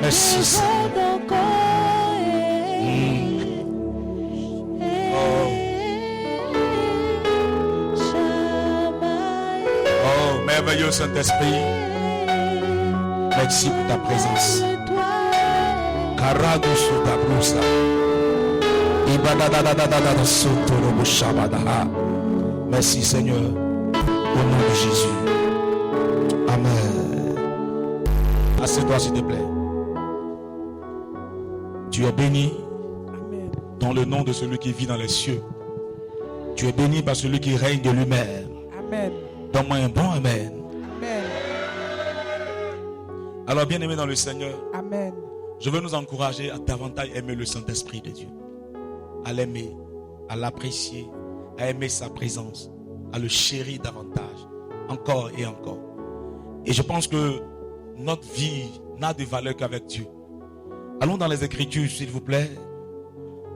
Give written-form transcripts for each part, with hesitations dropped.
Merci Seigneur. Oh, merveilleux Saint-Esprit. Merci pour ta présence. Merci Seigneur. Au nom de Jésus. Amen. Assieds-toi s'il te plaît. Tu es béni dans le nom de celui qui vit dans les cieux. Tu es béni par celui qui règne de lui-même. Amen. Donne-moi un bon Amen. Amen. Alors bien-aimé dans le Seigneur, Amen. je veux nous encourager à davantage aimer le Saint-Esprit de Dieu. À l'aimer, à l'apprécier, à aimer sa présence, à le chérir davantage, encore et encore. Et je pense que notre vie n'a de valeur qu'avec Dieu. Allons dans les Écritures, s'il vous plaît.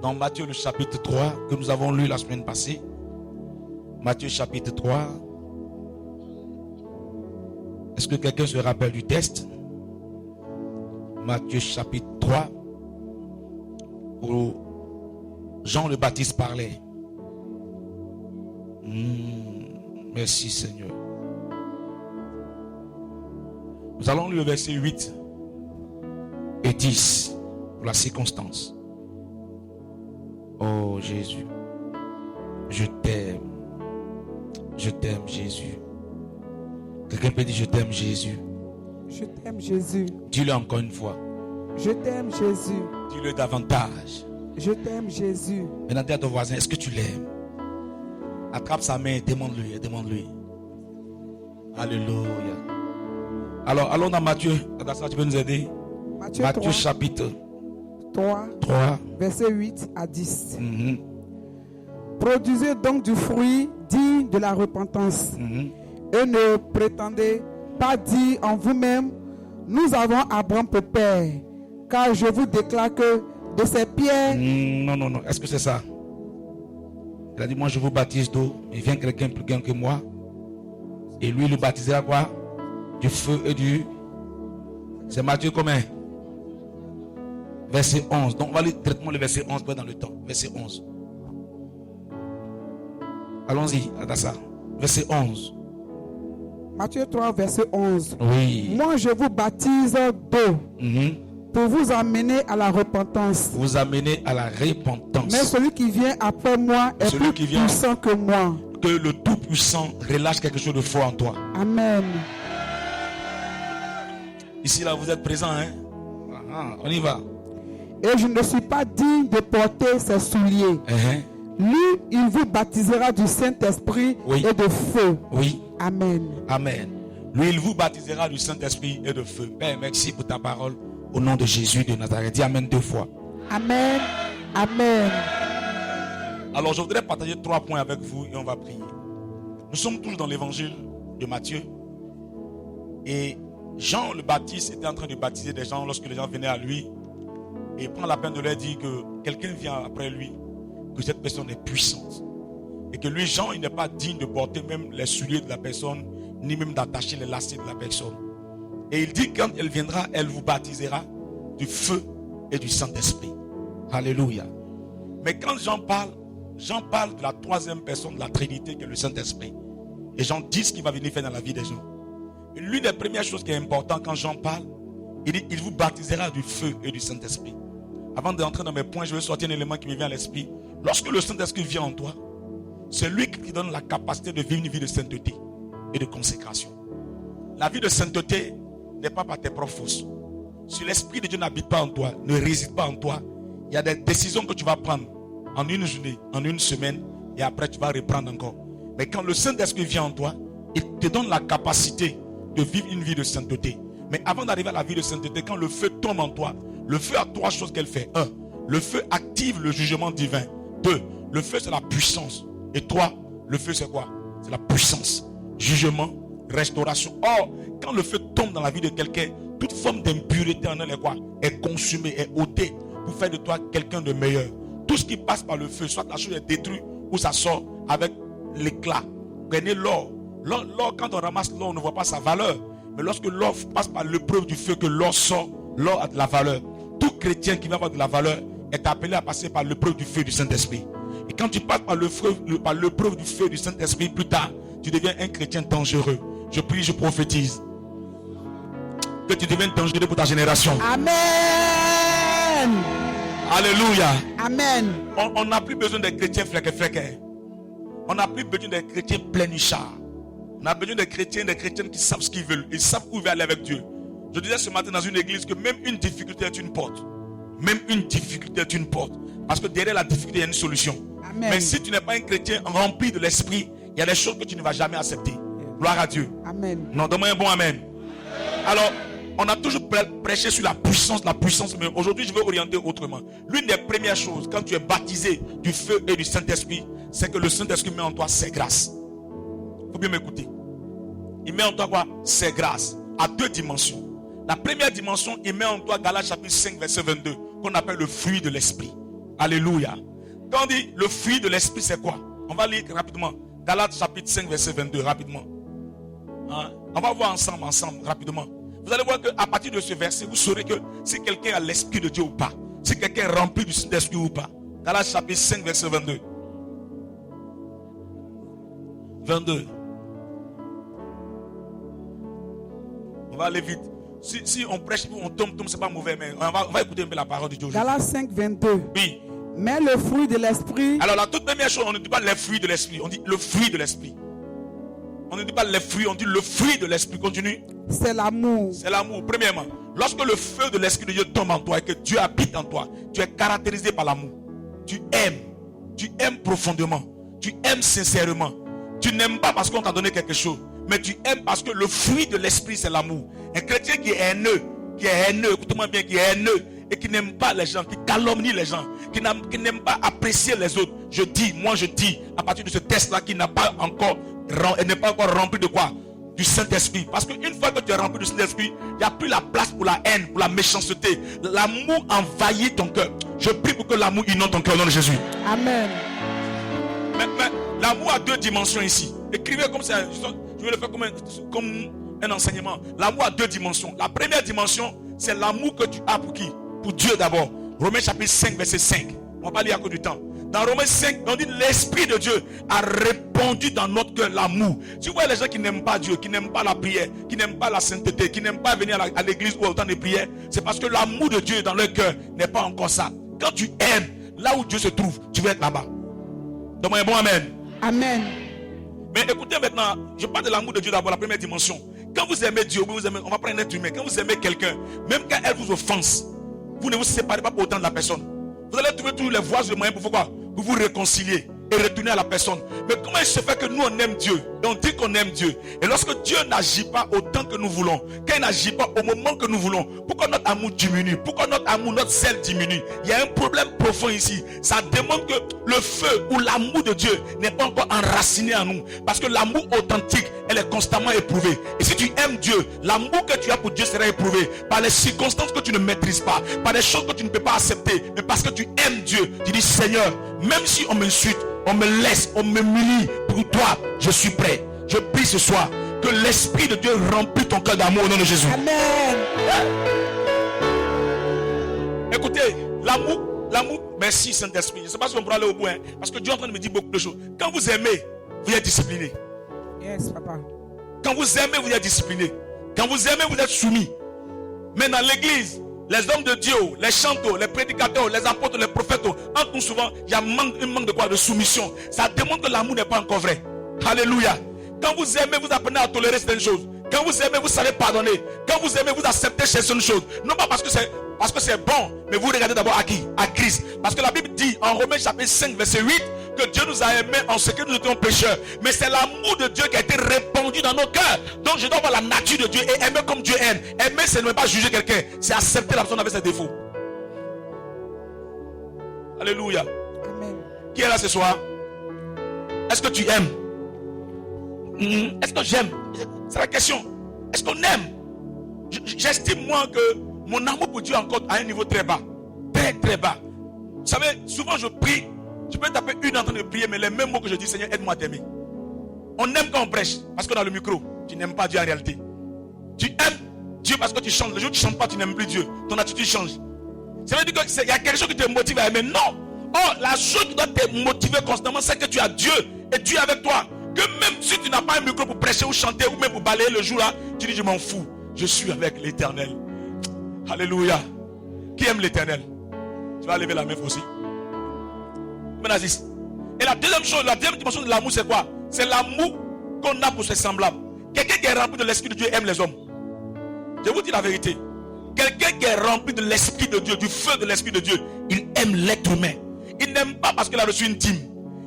Dans Matthieu le chapitre 3, que nous avons lu la semaine passée. Matthieu chapitre 3. Est-ce que quelqu'un se rappelle du texte? Matthieu chapitre 3, où Jean le Baptiste parlait. Merci Seigneur. Nous allons lire le verset 8 et 10 pour la circonstance. Oh Jésus, je t'aime. Je t'aime Jésus. Quelqu'un peut dire je t'aime Jésus. Je t'aime Jésus. Dis-le encore une fois. Je t'aime Jésus. Dis-le davantage. Je t'aime Jésus. Maintenant dis à ton voisin, est-ce que tu l'aimes? Attrape sa main et demande-lui. Demande-lui. Alléluia. Alors allons dans Matthieu. Adassa, tu peux nous aider? Matthieu 3, chapitre 3, verset 8 à 10. Produisez donc du fruit digne de la repentance. Et ne prétendez pas dire en vous-même, nous avons Abraham pour père. Car je vous déclare que de ces pierres... Non. Est-ce que c'est ça? Il a dit, moi je vous baptise d'eau. Il vient quelqu'un plus grand que moi. Et lui, il le baptisera quoi? Du feu et du... C'est Matthieu combien? Verset 11. Donc on va lire directement le verset 11 dans le temps. Verset 11. Allons-y, Adassa. Verset 11. Matthieu 3, verset 11. Oui. Moi, je vous baptise d'eau pour vous amener à la repentance. Vous amener à la repentance. Mais celui qui vient après moi est plus puissant que moi. Que le Tout-Puissant relâche quelque chose de fort en toi. Amen. Ici, là, vous êtes présents, hein? On y va. Et je ne suis pas digne de porter ses souliers. Lui, il vous baptisera du Saint-Esprit et de feu. Oui. Amen. Amen. Lui, il vous baptisera du Saint-Esprit et de feu. Père, merci pour ta parole. Au nom de Jésus de Nazareth. Dis Amen 2 fois. Amen. Amen. Alors, je voudrais partager 3 points avec vous et on va prier. Nous sommes toujours dans l'évangile de Matthieu. Et Jean le Baptiste était en train de baptiser des gens lorsque les gens venaient à lui. Et il prend la peine de leur dire que quelqu'un vient après lui, que cette personne est puissante. Et que lui, Jean, il n'est pas digne de porter même les souliers de la personne, ni même d'attacher les lacets de la personne. Et il dit quand elle viendra, elle vous baptisera du feu et du Saint-Esprit. Alléluia. Mais quand Jean parle de la 3e personne de la Trinité qui est le Saint-Esprit. Et Jean dit ce qu'il va venir faire dans la vie des gens. Et l'une des premières choses qui est importante quand Jean parle, il dit il vous baptisera du feu et du Saint-Esprit. Avant d'entrer dans mes points, je vais sortir un élément qui me vient à l'esprit. Lorsque le Saint-Esprit vient en toi, c'est lui qui donne la capacité de vivre une vie de sainteté et de consécration. La vie de sainteté n'est pas par tes propres forces. Si l'Esprit de Dieu n'habite pas en toi, ne réside pas en toi, il y a des décisions que tu vas prendre en une journée, en une semaine, et après tu vas reprendre encore. Mais quand le Saint-Esprit vient en toi, il te donne la capacité de vivre une vie de sainteté. Mais avant d'arriver à la vie de sainteté, quand le feu tombe en toi, le feu a 3 choses qu'elle fait. 1. Le feu active le jugement divin. 2. Le feu c'est la puissance. Et 3. Le feu c'est quoi? C'est la puissance. Jugement, restauration. Or, quand le feu tombe dans la vie de quelqu'un, toute forme d'impureté en elle est quoi? Est consumée, est ôtée pour faire de toi quelqu'un de meilleur. Tout ce qui passe par le feu, soit la chose est détruite ou ça sort avec l'éclat. Prenez l'or. L'or, quand on ramasse l'or, on ne voit pas sa valeur. Mais lorsque l'or passe par l'épreuve du feu, que l'or sort, l'or a de la valeur. Tout chrétien qui va avoir de la valeur est appelé à passer par l'épreuve du feu du Saint-Esprit. Et quand tu passes par l'épreuve du feu du Saint-Esprit, plus tard, tu deviens un chrétien dangereux. Je prie, je prophétise que tu deviennes dangereux pour ta génération. Amen. Alléluia. Amen. On n'a plus besoin des chrétiens flequés. On n'a plus besoin des chrétiens plein-nichards. On a besoin des chrétiens qui savent ce qu'ils veulent. Ils savent où ils veulent aller avec Dieu. Je disais ce matin dans une église que même une difficulté est une porte. Même une difficulté est une porte. Parce que derrière la difficulté, il y a une solution. Amen. Mais si tu n'es pas un chrétien rempli de l'esprit, il y a des choses que tu ne vas jamais accepter. Gloire à Dieu. Amen. Non, donne-moi un bon amen. Alors, on a toujours prêché sur la puissance, mais aujourd'hui je veux orienter autrement. L'une des premières choses, quand tu es baptisé du feu et du Saint-Esprit, c'est que le Saint-Esprit met en toi ses grâces. Il faut bien m'écouter. Il met en toi quoi? Ses grâces. À deux dimensions. La première dimension, il met en toi Galates chapitre 5 verset 22, qu'on appelle le fruit de l'esprit. Alléluia. Quand on dit le fruit de l'esprit, c'est quoi? On va lire rapidement. Galates chapitre 5 verset 22, rapidement. Hein? On va voir ensemble, rapidement. Vous allez voir qu'à partir de ce verset, vous saurez que si quelqu'un a l'esprit de Dieu ou pas. Si quelqu'un est rempli du Saint-Esprit ou pas. Galates chapitre 5 verset 22. 22. On va aller vite. Si on prêche, on tombe, c'est pas mauvais, mais on va écouter un peu la parole de Dieu. Galates 5, 22. Oui. Mais le fruit de l'esprit. Alors la toute première chose, on ne dit pas les fruits de l'esprit, on dit le fruit de l'esprit. On ne dit pas les fruits, on dit le fruit de l'esprit. Continue. C'est l'amour. C'est l'amour. Premièrement, lorsque le feu de l'esprit de Dieu tombe en toi et que Dieu habite en toi, tu es caractérisé par l'amour. Tu aimes profondément, tu aimes sincèrement. Tu n'aimes pas parce qu'on t'a donné quelque chose, mais tu aimes parce que le fruit de l'esprit c'est l'amour. Un chrétien qui est haineux, écoutez-moi bien, qui est haineux et qui n'aime pas les gens, qui calomnie les gens, qui n'aime pas apprécier les autres. Je dis, à partir de ce test-là, qui n'est pas encore rempli de quoi? Du Saint-Esprit. Parce qu'une fois que tu es rempli du Saint-Esprit, il n'y a plus la place pour la haine, pour la méchanceté. L'amour envahit ton cœur. Je prie pour que l'amour inonde ton cœur au nom de Jésus. Amen. Mais l'amour a deux dimensions ici. Écrivez comme ça. Je vais le faire comme un enseignement. L'amour a deux dimensions. La première dimension, c'est l'amour que tu as pour qui? Pour Dieu d'abord. Romains chapitre 5, verset 5. On va pas lire à cause du temps. Dans Romains 5, on dit l'Esprit de Dieu a répandu dans notre cœur l'amour. Tu vois les gens qui n'aiment pas Dieu, qui n'aiment pas la prière, qui n'aiment pas la sainteté, qui n'aiment pas venir à l'église ou au temps de prière, c'est parce que l'amour de Dieu dans leur cœur n'est pas encore ça. Quand tu aimes, là où Dieu se trouve, tu vas être là-bas. Donne-moi un bon amen. Amen. Mais écoutez maintenant, je parle de l'amour de Dieu d'abord, la première dimension. Quand vous aimez Dieu, on va prendre un être humain. Quand vous aimez quelqu'un, même quand elle vous offense, vous ne vous séparez pas pour autant de la personne. Vous allez trouver tous les voies et les moyens pour quoi? Pour vous réconcilier et retourner à la personne. Mais comment il se fait que nous on aime Dieu et on dit qu'on aime Dieu? Et lorsque Dieu n'agit pas autant que nous voulons, quand il n'agit pas au moment que nous voulons, pourquoi notre amour diminue? Pourquoi notre amour, notre zèle diminue? Il y a un problème profond ici. Ça demande que le feu ou l'amour de Dieu n'est pas encore enraciné en nous. Parce que l'amour authentique, elle est constamment éprouvée. Et si tu aimes Dieu, l'amour que tu as pour Dieu sera éprouvé par les circonstances que tu ne maîtrises pas, par les choses que tu ne peux pas accepter, mais parce que tu aimes Dieu. Tu dis Seigneur, même si on m'insulte, on me laisse, on me m'humilie, pour toi, je suis prêt. Je prie ce soir que l'Esprit de Dieu remplisse ton cœur d'amour au nom de Jésus. Amen. Écoutez, l'amour, merci Saint-Esprit. Je ne sais pas si on pourra aller au bout, parce que Dieu est en train de me dire beaucoup de choses. Quand vous aimez, vous êtes discipliné. Yes, papa. Quand vous aimez, vous êtes discipliné. Quand vous aimez, vous êtes soumis. Mais dans l'église, les hommes de Dieu, les chanteurs, les prédicateurs, les apôtres, les prophètes, entre nous souvent, il y a un manque de quoi? De soumission. Ça démontre que l'amour n'est pas encore vrai. Alléluia. Quand vous aimez, vous apprenez à tolérer certaines choses. Quand vous aimez, vous savez pardonner. Quand vous aimez, vous acceptez certaines choses. Non pas parce que c'est bon, mais vous regardez d'abord à qui? À Christ. Parce que la Bible dit en Romains chapitre 5 verset 8 que Dieu nous a aimés en ce que nous étions pécheurs. Mais c'est l'amour de Dieu qui a été répandu dans nos cœurs. Donc je dois voir la nature de Dieu et aimer comme Dieu aime. Aimer, c'est ne pas juger quelqu'un, c'est accepter la personne avec ses défauts. Alléluia. Amen. Qui est là ce soir? Est-ce que tu aimes? Est-ce que j'aime? C'est la question. Est-ce qu'on aime? J'estime moi que mon amour pour Dieu est encore à un niveau très bas. Très très bas. Vous savez, souvent je prie. Je peux taper une en train de prier, mais les mêmes mots que je dis, Seigneur, aide-moi à t'aimer. On aime quand on prêche, parce qu'on a le micro. Tu n'aimes pas Dieu en réalité. Tu aimes Dieu parce que tu chantes. Le jour où tu ne chantes pas, tu n'aimes plus Dieu. Ton attitude change. Ça veut dire qu'il y a quelque chose qui te motive à aimer. Non. Oh, la chose qui doit te motiver constamment, c'est que tu as Dieu et Dieu avec toi. Que même si tu n'as pas un micro pour prêcher ou chanter ou même pour balayer le jour là, tu dis je m'en fous. Je suis avec l'Éternel. Alléluia. Qui aime l'Éternel? Tu vas lever la main aussi. Et la deuxième chose, la deuxième dimension de l'amour, c'est quoi? C'est l'amour qu'on a pour ses semblables. Quelqu'un qui est rempli de l'Esprit de Dieu aime les hommes. Je vous dis la vérité. Quelqu'un qui est rempli de l'Esprit de Dieu, du feu de l'Esprit de Dieu, il aime l'être humain. Il n'aime pas parce qu'il a reçu une dîme.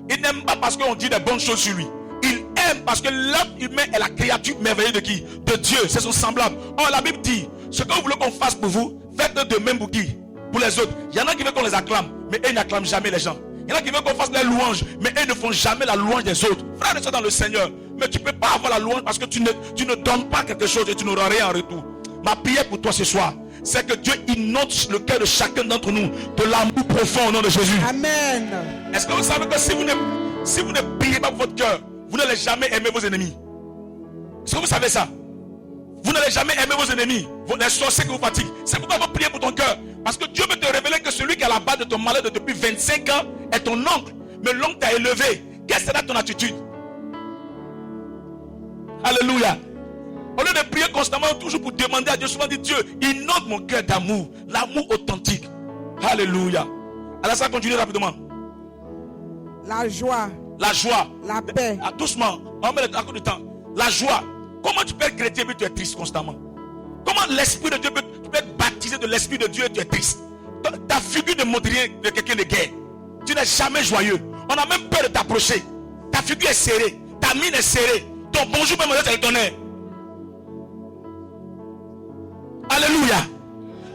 Il n'aime pas parce qu'on dit des bonnes choses sur lui. Il aime parce que l'homme humain est la créature merveilleuse de qui? De Dieu, c'est son semblable. Or la Bible dit, ce que vous voulez qu'on fasse pour vous, faites-le de même pour qui? Pour les autres. Il y en a qui veulent qu'on les acclame, mais eux n'acclament jamais les gens. Il y en a qui veulent qu'on fasse les louanges, mais eux ne font jamais la louange des autres. Frère et soeur dans le Seigneur, mais tu ne peux pas avoir la louange parce que tu ne donnes pas quelque chose et tu n'auras rien en retour. Ma prière pour toi ce soir, c'est que Dieu inonde le cœur de chacun d'entre nous de l'amour profond au nom de Jésus. Amen. Est-ce que vous savez que si vous ne priez pas pour votre cœur, vous n'allez jamais aimer vos ennemis? Est-ce que vous savez ça? Vous n'allez jamais aimer vos ennemis, les sorciers qui vous fatiguent. C'est pourquoi vous priez pour ton cœur. Parce que Dieu veut te révéler que celui qui est à la base de ton malheur depuis 25 ans est ton oncle. Mais l'oncle t'a élevé. Quelle sera ton attitude? Alléluia. Au lieu de prier constamment, toujours pour demander à Dieu, souvent dit Dieu, inonde mon cœur d'amour. L'amour authentique. Alléluia. Alors ça continue rapidement. La joie. La joie. La paix. Doucement. On met à cause du temps. La joie. Comment tu peux être chrétien et tu es triste constamment? Comment l'Esprit de Dieu peut être baptisé de l'Esprit de Dieu et tu es triste? Ta figure ne montre rien de quelqu'un de guerre. Tu n'es jamais joyeux. On a même peur de t'approcher. Ta figure est serrée. Ta mine est serrée. Ton bonjour même c'est le tonnerre. Alléluia.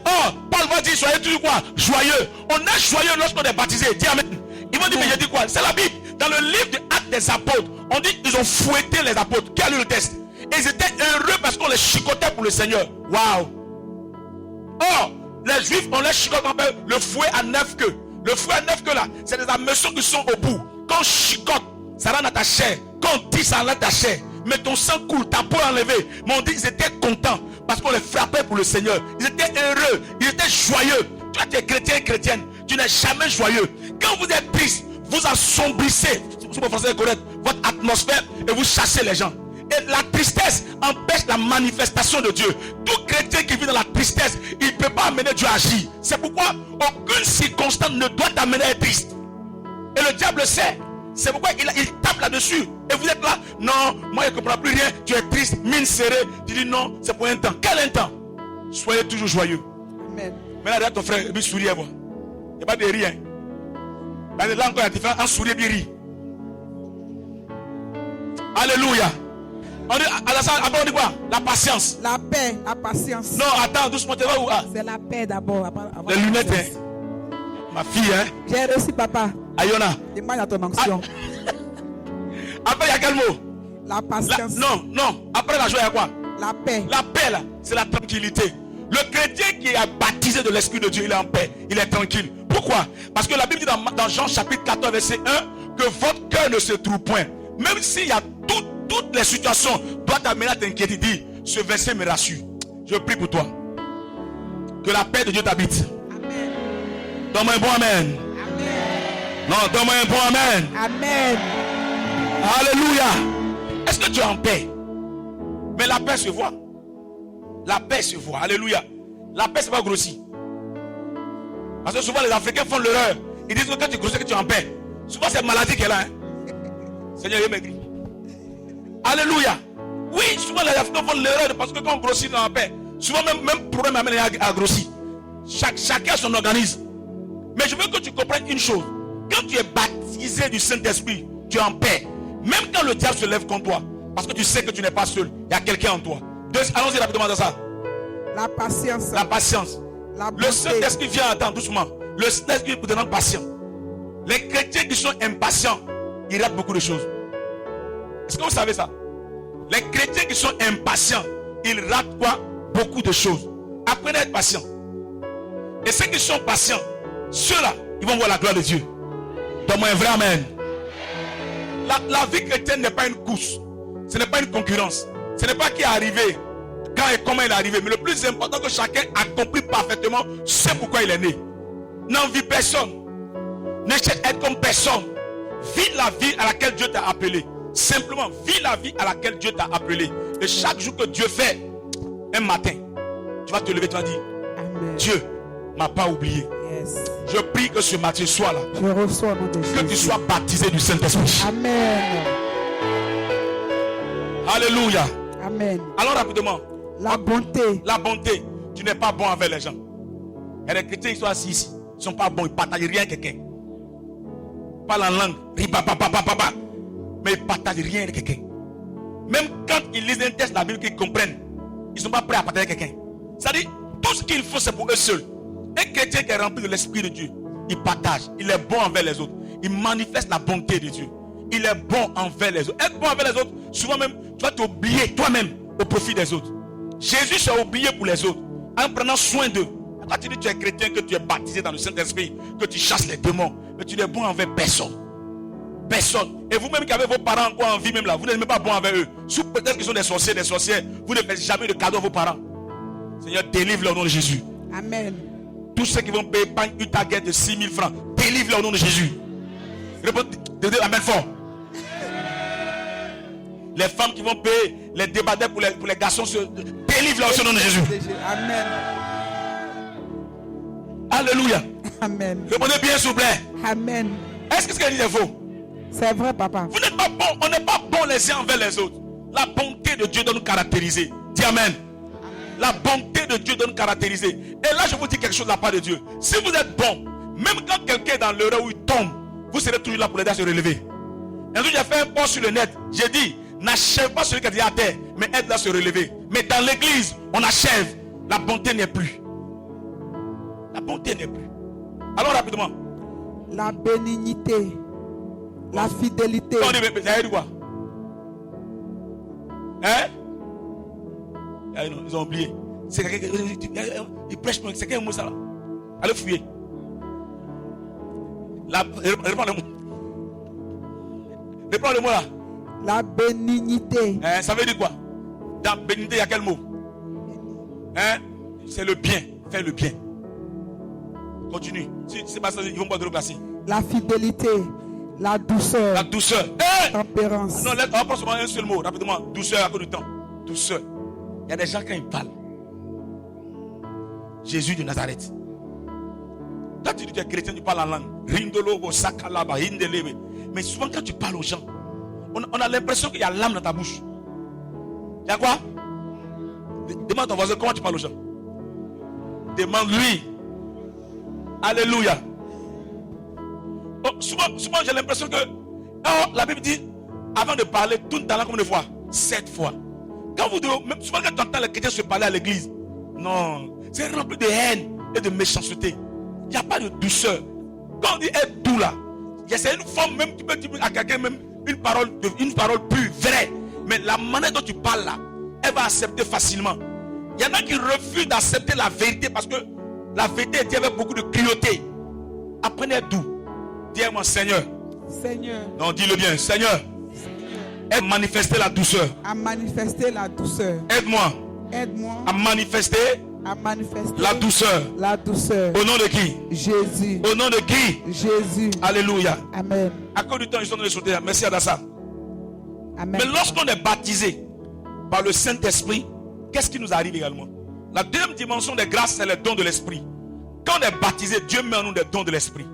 Oh, Paul va dire soyez toujours quoi? Joyeux. On est joyeux lorsqu'on est baptisé. Dis amen. Ils vont dire mais j'ai dit quoi? C'est la Bible. Dans le livre des Actes des Apôtres, on dit qu'ils ont fouetté les apôtres. Qui a lu le texte? Et ils étaient heureux parce qu'on les chicotait pour le Seigneur. Waouh. Or, les Juifs, on les chicote le fouet à 9 queues. Le fouet à 9 queues là, c'est des hameçons qui sont au bout. Quand on chicote, ça rentre dans ta chair. Quand on tire, ça rentre dans ta chair. Mais ton sang coule, ta peau est enlevée. Mais on dit qu'ils étaient contents parce qu'on les frappait pour le Seigneur. Ils étaient heureux, ils étaient joyeux. Toi, tu es chrétien et chrétienne, tu n'es jamais joyeux. Quand vous êtes triste, vous assombrissez, si mon français est correct, votre atmosphère et vous chassez les gens. Et la tristesse empêche la manifestation de Dieu. Tout chrétien qui vit dans la tristesse, il ne peut pas amener Dieu à agir. C'est pourquoi aucune circonstance ne doit t'amener à être triste. Et le diable sait. C'est pourquoi il tape là-dessus. Et vous êtes là, non, moi je ne comprends plus rien. Tu es triste, mine serrée. Tu dis non, c'est pour un temps. Quel un temps? Soyez toujours joyeux. Amen. Mais là, regarde ton frère, il sourit. Il n'y a pas de rien. Là encore, il y a différent. Un sourire, il rit. Alléluia. On dit, après on dit quoi? La patience. La paix, la patience. Non, attends, doucement, tu vas où? C'est la paix d'abord. Les lunettes, hein? Ma fille, hein? J'ai reçu, papa. Ayona. Demande à ton onction. Après, il y a quel mot? La patience. Non. Après la joie, il y a quoi? La paix. La paix, là, c'est la tranquillité. Le chrétien qui est baptisé de l'Esprit de Dieu, il est en paix. Il est tranquille. Pourquoi? Parce que la Bible dit dans Jean chapitre 14, verset 1, que votre cœur ne se trouve point. Même s'il y a toutes les situations doivent t'amener à t'inquiéter. Dis, ce verset me rassure. Je prie pour toi. Que la paix de Dieu t'habite. Amen. Donne-moi un bon amen. Amen. Non, donne-moi un bon amen. Amen. Alléluia. Est-ce que tu es en paix? Mais la paix se voit. La paix se voit. Alléluia. La paix, c'est pas grossi. Parce que souvent les Africains font l'erreur. Ils disent que quand tu grossis, que tu es en paix. Souvent c'est maladie qu'elle a. Hein? Seigneur, il est maigri. Alléluia. Oui, souvent les Africains font l'erreur parce que quand on grossit dans la paix, souvent même problème amène à grossir. Chacun son organisme. Mais je veux que tu comprennes une chose. Quand tu es baptisé du Saint-Esprit, tu es en paix. Même quand le diable se lève contre toi, parce que tu sais que tu n'es pas seul, il y a quelqu'un en toi. Allons-y rapidement dans ça. La patience. La patience. Le Saint-Esprit vient attendre doucement. Le Saint-Esprit peut te rendre patient. Les chrétiens qui sont impatients, ils ratent beaucoup de choses. Est-ce que vous savez ça? Les chrétiens qui sont impatients, ils ratent quoi? Beaucoup de choses. Apprenez à être patient. Et ceux qui sont patients, ceux-là, ils vont voir la gloire de Dieu. Donne-moi un vrai amen. La vie chrétienne n'est pas une course. Ce n'est pas une concurrence. Ce n'est pas qui est arrivé quand et comment il est arrivé. Mais le plus important, que chacun accomplit parfaitement ce pourquoi il est né. N'envie personne. Ne cherche à être comme personne. Vis la vie à laquelle Dieu t'a appelé. Simplement, vis la vie à laquelle Dieu t'a appelé. Et chaque jour que Dieu fait, un matin, tu vas te lever, tu vas dire, Amen. Dieu m'a pas oublié. Yes. Je prie que ce matin soit là. Je reçois au nom de Que tu Jésus. sois baptisé du Saint-Esprit. Amen. Alléluia. Amen. Alors rapidement. La bonté. La bonté. Tu n'es pas bon envers les gens. Il y a des chrétiens qui sont assis ici. Ils ne sont pas bons. Ils ne partagent rien avec quelqu'un. Ils parlent en langue. Mais ils ne partagent rien avec quelqu'un. Même quand ils lisent un texte de la Bible qu'ils comprennent, ils ne sont pas prêts à partager avec quelqu'un. C'est-à-dire, tout ce qu'il faut, c'est pour eux seuls. Un chrétien qui est rempli de l'Esprit de Dieu, il partage. Il est bon envers les autres. Il manifeste la bonté de Dieu. Il est bon envers les autres. Être bon envers les autres, souvent même, tu vas t'oublier toi-même au profit des autres. Jésus s'est oublié pour les autres en prenant soin d'eux. Quand tu dis que tu es chrétien, que tu es baptisé dans le Saint-Esprit, que tu chasses les démons, mais tu n'es bon envers personne. Personne. Et vous-même qui avez vos parents encore en vie, même là, vous n'êtes même pas bon envers eux. Sous peut-être qu'ils sont des sorciers, des sorcières, vous ne faites jamais de cadeau à vos parents. Seigneur, délivre-les au nom de Jésus. Amen. Tous ceux qui vont payer une target de 6 000 francs, délivre-les au nom de Jésus. Répondez amen fort. Les femmes qui vont payer les débardeurs pour les garçons, délivre-les au nom de Jésus. Amen. Alléluia. Amen. Répondez bien s'il vous plaît. Amen. Est-ce que ce qu'elle dit est faux? C'est vrai, papa. Vous n'êtes pas bon, on n'est pas bon les uns envers les autres. La bonté de Dieu doit nous caractériser. Dis amen. La bonté de Dieu doit nous caractériser. Et là, je vous dis quelque chose de la part de Dieu. Si vous êtes bon, même quand quelqu'un est dans l'erreur où il tombe, vous serez toujours là pour l'aider à se relever. Un jour, j'ai fait un post sur le net. J'ai dit, n'achève pas celui qui est déjà à terre, mais aide-le à se relever. Mais dans l'église, on achève. La bonté n'est plus. La bonté n'est plus. Alors, rapidement. La bénignité. La fidélité. On dit, mais ça veut dire quoi? Hein? Ils ont oublié. C'est quelqu'un qui prêche, c'est quel mot ça là? Allez fouiller. Reprends le mot. Reprends le mot là. La bénignité. Hein, ça veut dire quoi? Dans bénignité, il y a quel mot? Hein? C'est le bien. Fais le bien. Continue. Si c'est pas ça, ils vont pas te replacer. La fidélité. La douceur. La douceur. Hey! Tempérance. Non, on va prendre seulement un seul mot, rapidement. Douceur à cause du temps. Douceur. Il y a des gens quand ils parlent. Jésus de Nazareth. Quand tu dis que tu es chrétien, tu parles en langue. Rindolobo, sakalaba, hindelebe. Mais souvent quand tu parles aux gens, on a l'impression qu'il y a l'âme dans ta bouche. Il y a quoi? Demande à ton voisin comment tu parles aux gens. Demande-lui. Alléluia. Oh, souvent j'ai l'impression que la Bible dit, avant de parler, tourne ta langue combien de fois? 7 fois. Quand vous devez, même souvent quand tu entends les chrétiens se parler à l'église, non, c'est rempli de haine et de méchanceté. Il n'y a pas de douceur. Quand on dit être doux là, c'est une forme même, tu peux dire à quelqu'un même une parole plus vraie. Mais la manière dont tu parles là, elle va accepter facilement. Il y en a qui refusent d'accepter la vérité parce que la vérité est dit avec beaucoup de cruauté. Apprenez à être doux. Dis-moi Seigneur. Seigneur. Non, dis-le bien. Seigneur. Aide à manifester la douceur. À manifester la douceur. Aide-moi. Aide-moi. À manifester. À manifester la douceur. La douceur. Au nom de qui? Jésus. Au nom de qui? Jésus. Alléluia. Amen. À cause du temps, ils sont dans les sauter. Merci Adassa. Amen. Mais lorsqu'on est baptisé par le Saint-Esprit, qu'est-ce qui nous arrive également? La deuxième dimension des grâces, c'est les dons de l'Esprit. Quand on est baptisé, Dieu met en nous des dons de l'Esprit.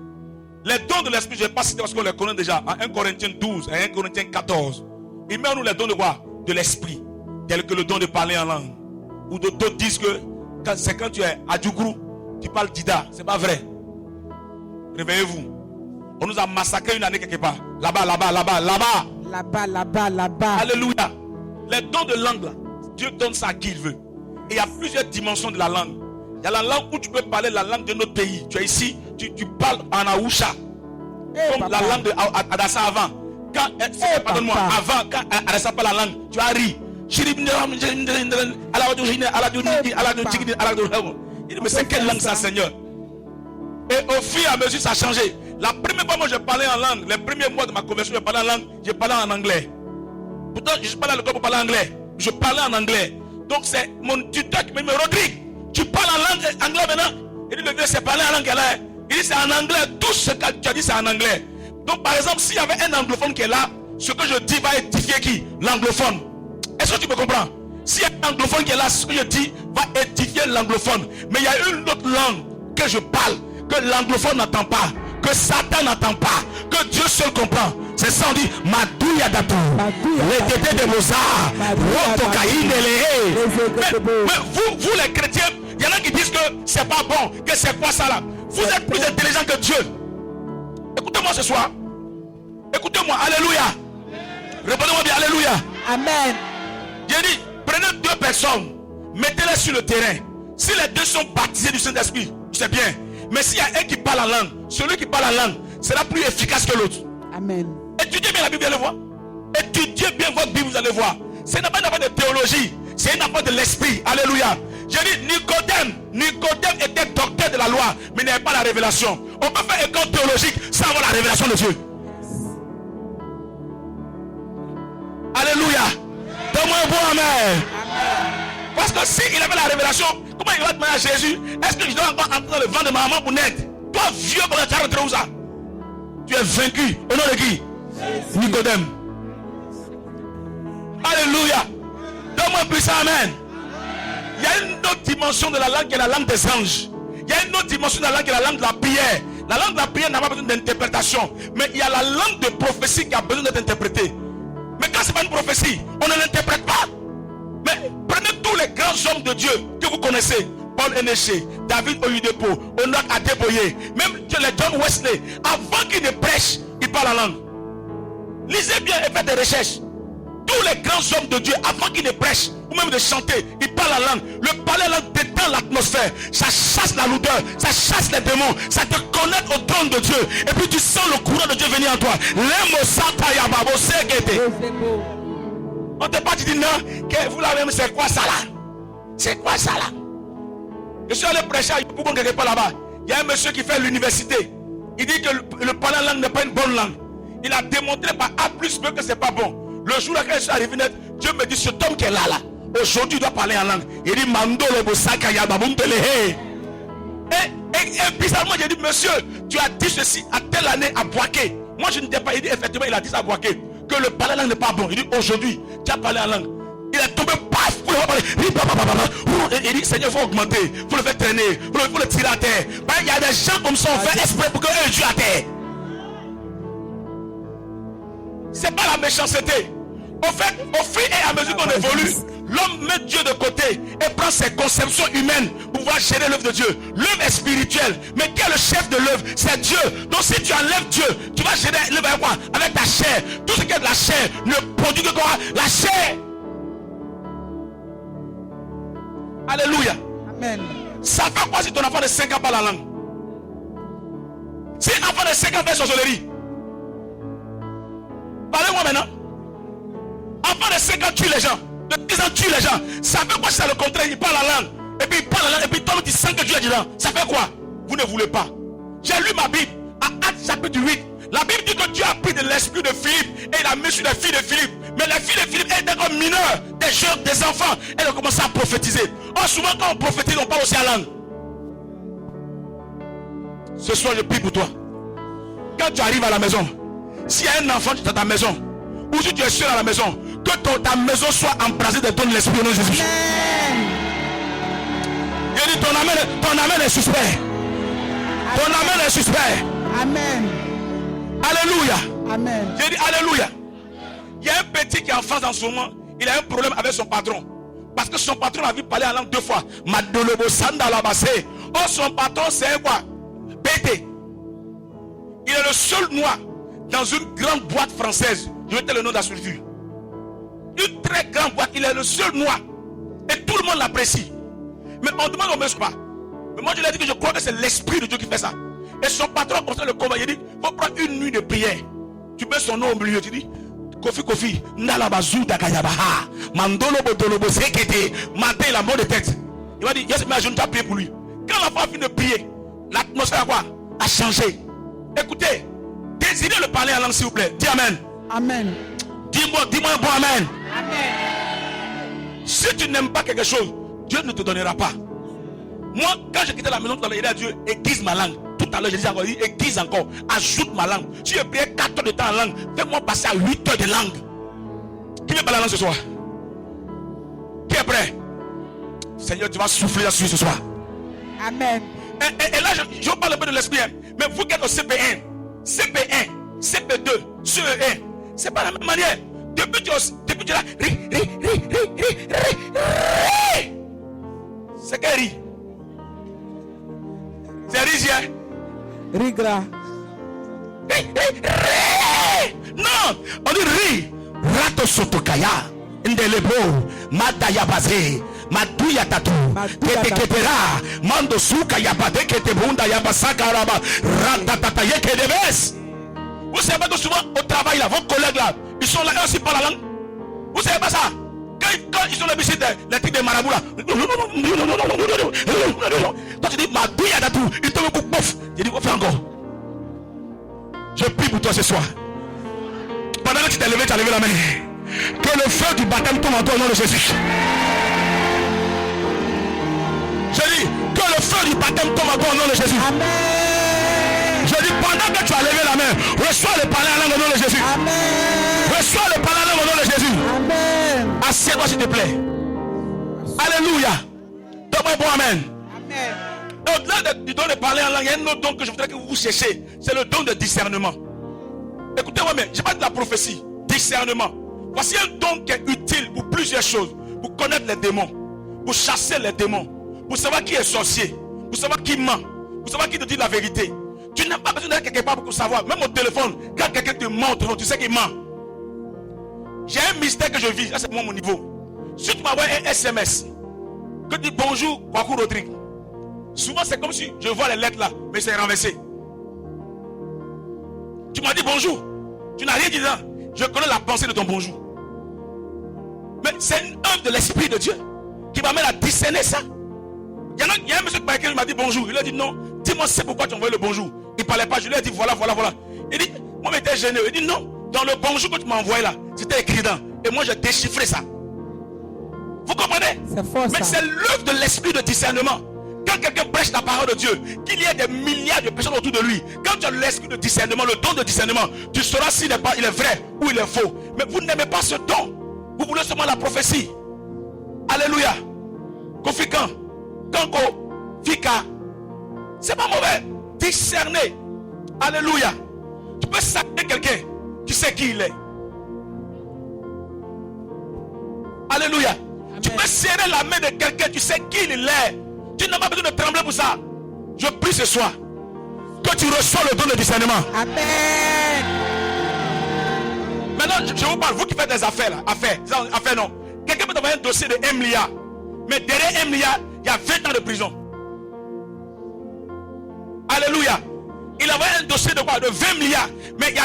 Les dons de l'Esprit, je ne vais pas citer parce qu'on les connaît déjà. En 1 Corinthiens 12 et 1 Corinthiens 14. Il met en nous les dons de quoi? De l'Esprit. Tel que le don de parler en langue. Ou d'autres disent que c'est quand tu es à Djougrou, tu parles d'Ida. Ce n'est pas vrai. Réveillez-vous. On nous a massacré une année quelque part. Là-bas. Là-bas. Alléluia. Les dons de langue, là, Dieu donne ça à qui il veut. Et il y a plusieurs dimensions de la langue. Il y a la langue où tu peux parler la langue de notre pays. Tu es ici, tu parles en Aoucha. Comme la langue d'Adassa avant. Pardonne-moi, avant, quand Adassa parle la langue, tu as ri. Il dit, mais c'est quelle langue ça, Seigneur? Et au fur et à mesure, ça a changé. La première fois, moi, je parlais en langue. Les premiers mois de ma conversion, je parlais en langue. Je parlais en anglais. Pourtant, je suis pas dans le corps pour parler anglais. Je parlais en anglais. Donc c'est mon tuteur qui me dit, Rodrigue, tu parles en langue anglaise maintenant? Il dit, le vieux, c'est parler en langue là. Il dit, c'est en anglais. Tout ce que tu as dit, c'est en anglais. Donc par exemple, s'il y avait un anglophone qui est là, ce que je dis va édifier qui? L'anglophone. Est-ce que tu me comprends? S'il y a un anglophone qui est là, ce que je dis va édifier l'anglophone. Mais il y a une autre langue que je parle, que l'anglophone n'entend pas, que Satan n'entend pas, que Dieu seul comprend. C'est ça, on dit Madouya Datou, les tétés de Mozart, Rotokaïne et mais vous les chrétiens, il y en a qui disent que c'est pas bon, que c'est quoi ça là? Vous êtes plus intelligent que Dieu. Écoutez-moi ce soir. Écoutez-moi, alléluia. Répondez-moi bien, alléluia. Amen. J'ai dit, prenez deux personnes, mettez-les sur le terrain. Si les deux sont baptisés du Saint-Esprit, c'est bien. Mais s'il y a un qui parle en langue, celui qui parle en langue sera plus efficace que l'autre. Amen. Étudiez bien la Bible, vous allez voir. Étudiez bien votre Bible, vous allez voir. Ce n'est pas une affaire de théologie, c'est une affaire de l'esprit. Alléluia. J'ai dit, Nicodème était docteur de la loi, mais il n'avait pas la révélation. On peut faire école théologique sans avoir la révélation de Dieu. Alléluia. Donne-moi un bon amen. Parce que s'il avait la révélation, comment il va demander à Jésus, est-ce que je dois encore entrer dans le ventre de ma maman pour naître? Toi, vieux, comment tu as rentré où ça? Tu es vaincu. Au nom de qui? Nicodème. Alléluia. Donne-moi un puissant amen. Il y a une autre dimension de la langue qui est la langue des anges. Il y a une autre dimension de la langue qui est la langue de la prière. La langue de la prière n'a pas besoin d'interprétation. Mais il y a la langue de prophétie qui a besoin d'être interprétée. Mais quand ce n'est pas une prophétie, on ne l'interprète pas. Mais prenez tous les grands hommes de Dieu que vous connaissez. Paul Enéché, David Oyedepo, Enoch Adeboye, même les John Wesley, avant qu'ils ne prêchent, ils parlent en langue. Lisez bien et faites des recherches. Tous les grands hommes de Dieu, avant qu'ils ne prêchent, ou même de chanter, ils parlent en langue. Le parler en langue détend l'atmosphère. Ça chasse la lourdeur, ça chasse les démons, ça te connecte au trône de Dieu. Et puis tu sens le courant de Dieu venir en toi. On ne t'a pas dit non, que vous l'avez même, c'est quoi ça là? C'est quoi ça là? Je suis allé prêcher à Yopougon quelque part là-bas. Il y a un monsieur qui fait l'université. Il dit que le parler en langue n'est pas une bonne langue. Il a démontré par A plus B que c'est pas bon. Le jour là quand je suis arrivé net, Dieu me dit, cet homme qui est là, aujourd'hui il doit parler en langue. Il dit, Mando le Bosaka Yababumtele. Et bizarrement, j'ai dit, monsieur, tu as dit ceci à telle année à Boaké. Moi je ne t'ai pas. Il dit, effectivement, il a dit ça à Boaké, que le parler en langue n'est pas bon. Il dit, aujourd'hui, tu as parlé en langue. Il est tombé, paf, pour le parler. Il dit, Seigneur, il faut augmenter, il faut le faire traîner, il faut le tirer à terre. Il y a des gens comme ça, on fait exprès pour qu'eux jouent à terre. C'est pas la méchanceté. Au fait, au fur et à mesure qu'on évolue, l'homme met Dieu de côté et prend ses conceptions humaines pour pouvoir gérer l'œuvre de Dieu. L'œuvre est spirituelle, mais qui est le chef de l'œuvre? C'est Dieu. Donc si tu enlèves Dieu, tu vas gérer l'œuvre avec quoi? Avec ta chair. Tout ce qui est de la chair ne produit que quoi? La chair. Alléluia. Amen. Ça fait quoi si ton enfant de 5 ans parle la langue? Si un enfant de 5 ans fait sorcellerie, parlez-moi maintenant. Enfant de 5 ans tue les gens, de 10 ans tue les gens. Ça fait quoi si c'est le contraire? Il parle la langue, et puis il parle la langue, et puis toi tu sens que Dieu est dedans. Ça fait quoi? Vous ne voulez pas. J'ai lu ma Bible à Actes chapitre 8. La Bible dit que Dieu a pris de l'esprit de Philippe et il a mis sur les filles de Philippe. Mais les filles de Philippe étaient comme mineurs, des jeunes, des enfants. Elles ont commencé à prophétiser. Or souvent quand on prophétise, on parle aussi à langue. Ce soir je prie pour toi. Quand tu arrives à la maison, s'il y a un enfant dans ta maison, ou si tu es seul à la maison, que ta maison soit embrasée de ton esprit au nom de Jésus. Je dis ton amen est suspect. Ton amen est suspect. Amen. Alléluia. Amen. J'ai dit alléluia. Il y a un petit qui est en face en ce moment. Il a un problème avec son patron. Parce que son patron a vu parler en langue 2 fois. Madolobo Sanda Labassé. Oh, son patron c'est quoi? Pété. Il est le seul noir dans une grande boîte française. Je vais te le nom de la structure. Une très grande boîte. Il est le seul noir. Et tout le monde l'apprécie. Mais on demande au monsieur pas. Mais moi je lui ai dit que je crois que c'est l'esprit de Dieu qui fait ça. Et son patron commence le combat. Il dit, il faut prendre une nuit de prière. Tu mets son nom au milieu. Tu dis, Kofi, Nalabazu Dakayabaha, Mandolo Bodolobo Sekete, Maté la mot de tête. Il va dire, yes, mais je ne t'ai pas prié pour lui. Quand l'enfant finit de prier, l'atmosphère a changé. Écoutez, désirez le parler en langue s'il vous plaît. Dis amen. Amen. Dis-moi un bon amen. Amen. Si tu n'aimes pas quelque chose, Dieu ne te donnera pas. Moi, quand j'ai quitté la maison, tout à l'heure, il a dit aiguise ma langue. Tout à l'heure, je disais encore, aiguise encore, ajoute ma langue. Si je priais 4 heures de temps en langue, fais-moi passer à 8 heures de langue. Qui veut parler la langue ce soir? Qui est prêt? Seigneur, tu vas souffler là-dessus ce soir. Amen. Et là, je vous parle un peu de l'esprit. Mais vous qui êtes au CP1, CP1, CP2, CE1, c'est pas la même manière. Depuis tu es là, c'est qu'un riz. C'est risien. Rigra. Non, on dit ri. Rato sotokaya. Ndelebo. Madaya bazé. Maduya tatu. Keteketera. Mando suka yabade ketebunda yabasaka raba. Ratatata yekedebes. Vous savez pas que souvent au travail là, vos collègues là, ils sont là, eux aussi parlent la langue. Vous savez pas ça? Quand ils sont les visites, les trucs de marabouts là. Toi tu dis, ma douille à tout, il te met coup pouf. Je dis, on fait encore. Je prie pour toi ce soir. Pendant que tu t'es levé, tu as levé la main. Que le feu du baptême tombe en toi au nom de Jésus. Je dis, que le feu du baptême tombe en toi au nom de Jésus. Amen. Je dis, pendant que tu as levé la main, reçois le parler en langue au nom de Jésus. Amen. Reçois le parler en langue au nom de Jésus. Amen. Assieds-toi s'il te plaît. Alléluia. Donne-moi bon amen. Amen. Au-delà du don de parler en langue, il y a un autre don que je voudrais que vous cherchiez. C'est le don de discernement. Écoutez-moi bien, je n'ai pas de la prophétie. Discernement. Voici un don qui est utile pour plusieurs choses. Pour connaître les démons. Pour chasser les démons. Pour savoir qui est sorcier. Pour savoir qui ment. Pour savoir qui te dit la vérité. Tu n'as pas besoin d'aller quelque part pour savoir. Même au téléphone, quand quelqu'un te ment au téléphone, tu sais qu'il ment. J'ai un mystère que je vis. Ça, c'est mon niveau. Si tu m'envoies un SMS, que tu dis bonjour, Kwaku Rodrigue. Souvent, c'est comme si je vois les lettres là, mais c'est renversé. Tu m'as dit bonjour. Tu n'as rien dit là. Je connais la pensée de ton bonjour. Mais c'est une œuvre de l'Esprit de Dieu qui m'amène à discerner ça. Il y a un monsieur qui m'a dit bonjour. Il a dit non. Dis-moi c'est pourquoi tu envoies le bonjour. Il ne parlait pas. Je lui ai dit voilà. Il dit, moi j'étais gêné. Il dit non. Dans le bonjour que tu m'as envoyé là, c'était écrit dedans. Et moi j'ai déchiffré ça. Vous comprenez? C'est fort, mais ça. c'est l'œuvre de l'esprit de discernement. Quand quelqu'un prêche la parole de Dieu, qu'il y ait des milliards de personnes autour de lui, quand tu as l'esprit de discernement, le don de discernement, tu sauras s'il est vrai ou il est faux. Mais vous n'aimez pas ce don. Vous voulez seulement la prophétie. Alléluia. Kofikan, Kanko, Fika. C'est pas mauvais. Discerner. Alléluia. Tu peux saluer quelqu'un. Tu sais qui il est. Alléluia. Amen. Tu peux serrer la main de quelqu'un. Tu sais qui il est. Tu n'as pas besoin de trembler pour ça. Je prie ce soir que tu reçois le don de discernement. Amen. Maintenant, je vous parle. Vous qui faites des affaires là. Affaires non. Quelqu'un peut t'envoyer un dossier de 1 milliard. Mais derrière 1 milliard, il y a 20 ans de prison. Alléluia. Il a envoyé un dossier de quoi? De 20 milliards. Mais il y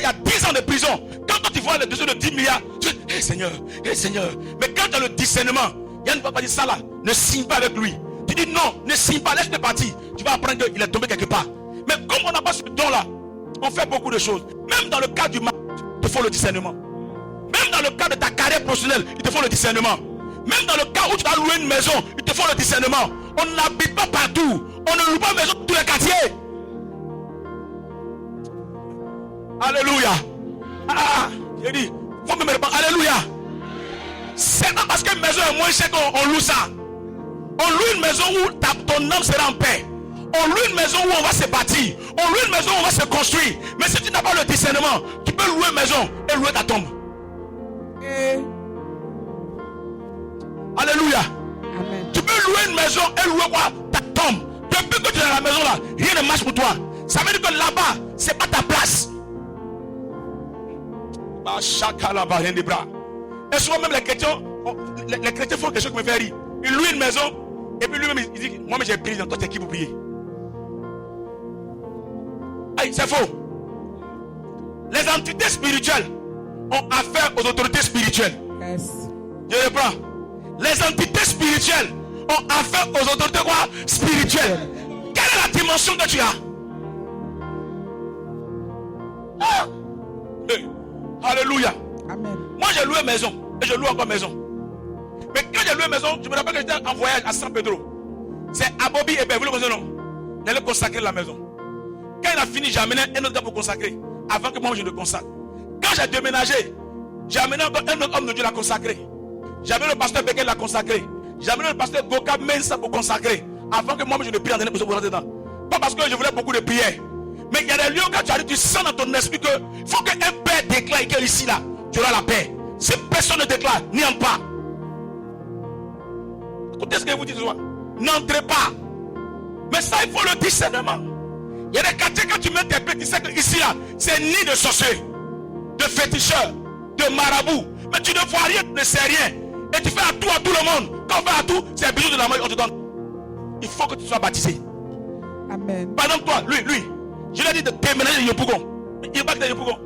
a 10 ans de prison. Quand tu vois le dossier de 10 milliards, tu dis, hé Seigneur. Mais quand tu as le discernement, Yann ne va pas dire ça là. Ne signe pas avec lui. Tu dis non, ne signe pas, laisse-le partir. Tu vas apprendre qu'il est tombé quelque part. Mais comme on n'a pas ce don là, on fait beaucoup de choses. Même dans le cas du mariage, il te faut le discernement. Même dans le cas de ta carrière professionnelle, il te faut le discernement. Même dans le cas où tu vas louer une maison, il te faut le discernement. On n'habite pas partout. On ne loue pas une maison dans tous les quartiers. Alléluia. J'ai dit, faut me répondre. Alléluia. C'est pas parce qu'une maison est moins chère qu'on loue ça. On loue une maison où ton âme sera en paix. On loue une maison où on va se bâtir. On loue une maison où on va se construire. Mais si tu n'as pas le discernement, tu peux louer une maison et louer ta tombe. Alléluia. Amen. Tu peux louer une maison et louer quoi? Ta tombe. Depuis que tu es dans la maison là, rien ne marche pour toi. Ça veut dire que là-bas, c'est pas ta place. Et souvent même les chrétiens font quelque chose qui me fait rire. Ils louent une maison et puis lui-même il dit, moi j'ai prié, toi t'es qui pour prier? Aïe, c'est faux. Les entités spirituelles ont affaire aux autorités spirituelles. Yes. Je reprends. Les entités spirituelles ont affaire aux autorités quoi? Spirituelles. Quelle est la dimension que tu as? Ah. Hey. Alléluia. Amen. Moi j'ai loué maison et je loue encore maison. Mais quand j'ai loué une maison, je me rappelle que j'étais en voyage à San Pedro. C'est Abobi et vous le connaissez, non? Il allait consacrer la maison. Quand il a fini, j'ai amené un autre gars pour consacrer. Avant que moi je ne consacre. Quand j'ai déménagé, j'ai amené encore un autre homme de Dieu l'a consacré. J'ai amené le pasteur Bekel l'a consacré. J'ai amené le pasteur Goka Mensa pour consacrer. Avant que moi je ne prie en dernier pour rentrer dedans. Pas parce que je voulais beaucoup de prières. Mais il y a des lieux quand tu arrives, tu sens dans ton esprit que il faut qu'un père déclare que ici là, tu auras la paix. Si personne ne déclare, n'y entre pas. Écoutez ce que je vous dis ce soir. N'entrez pas. Mais ça, il faut le discernement. Il y a des quartiers, quand tu mets tes pieds, tu sais que ici là, c'est ni de sorciers, de féticheurs, de marabouts. Mais tu ne vois rien, tu ne sais rien. Et tu fais à tout le monde. Quand on fait à tout, c'est un bijou de la main qu'on te donne. Il faut que tu sois baptisé. Amen. Par exemple, toi, lui, je lui ai dit de déménager de Yopougon. Il n'est pas que de Yopougon.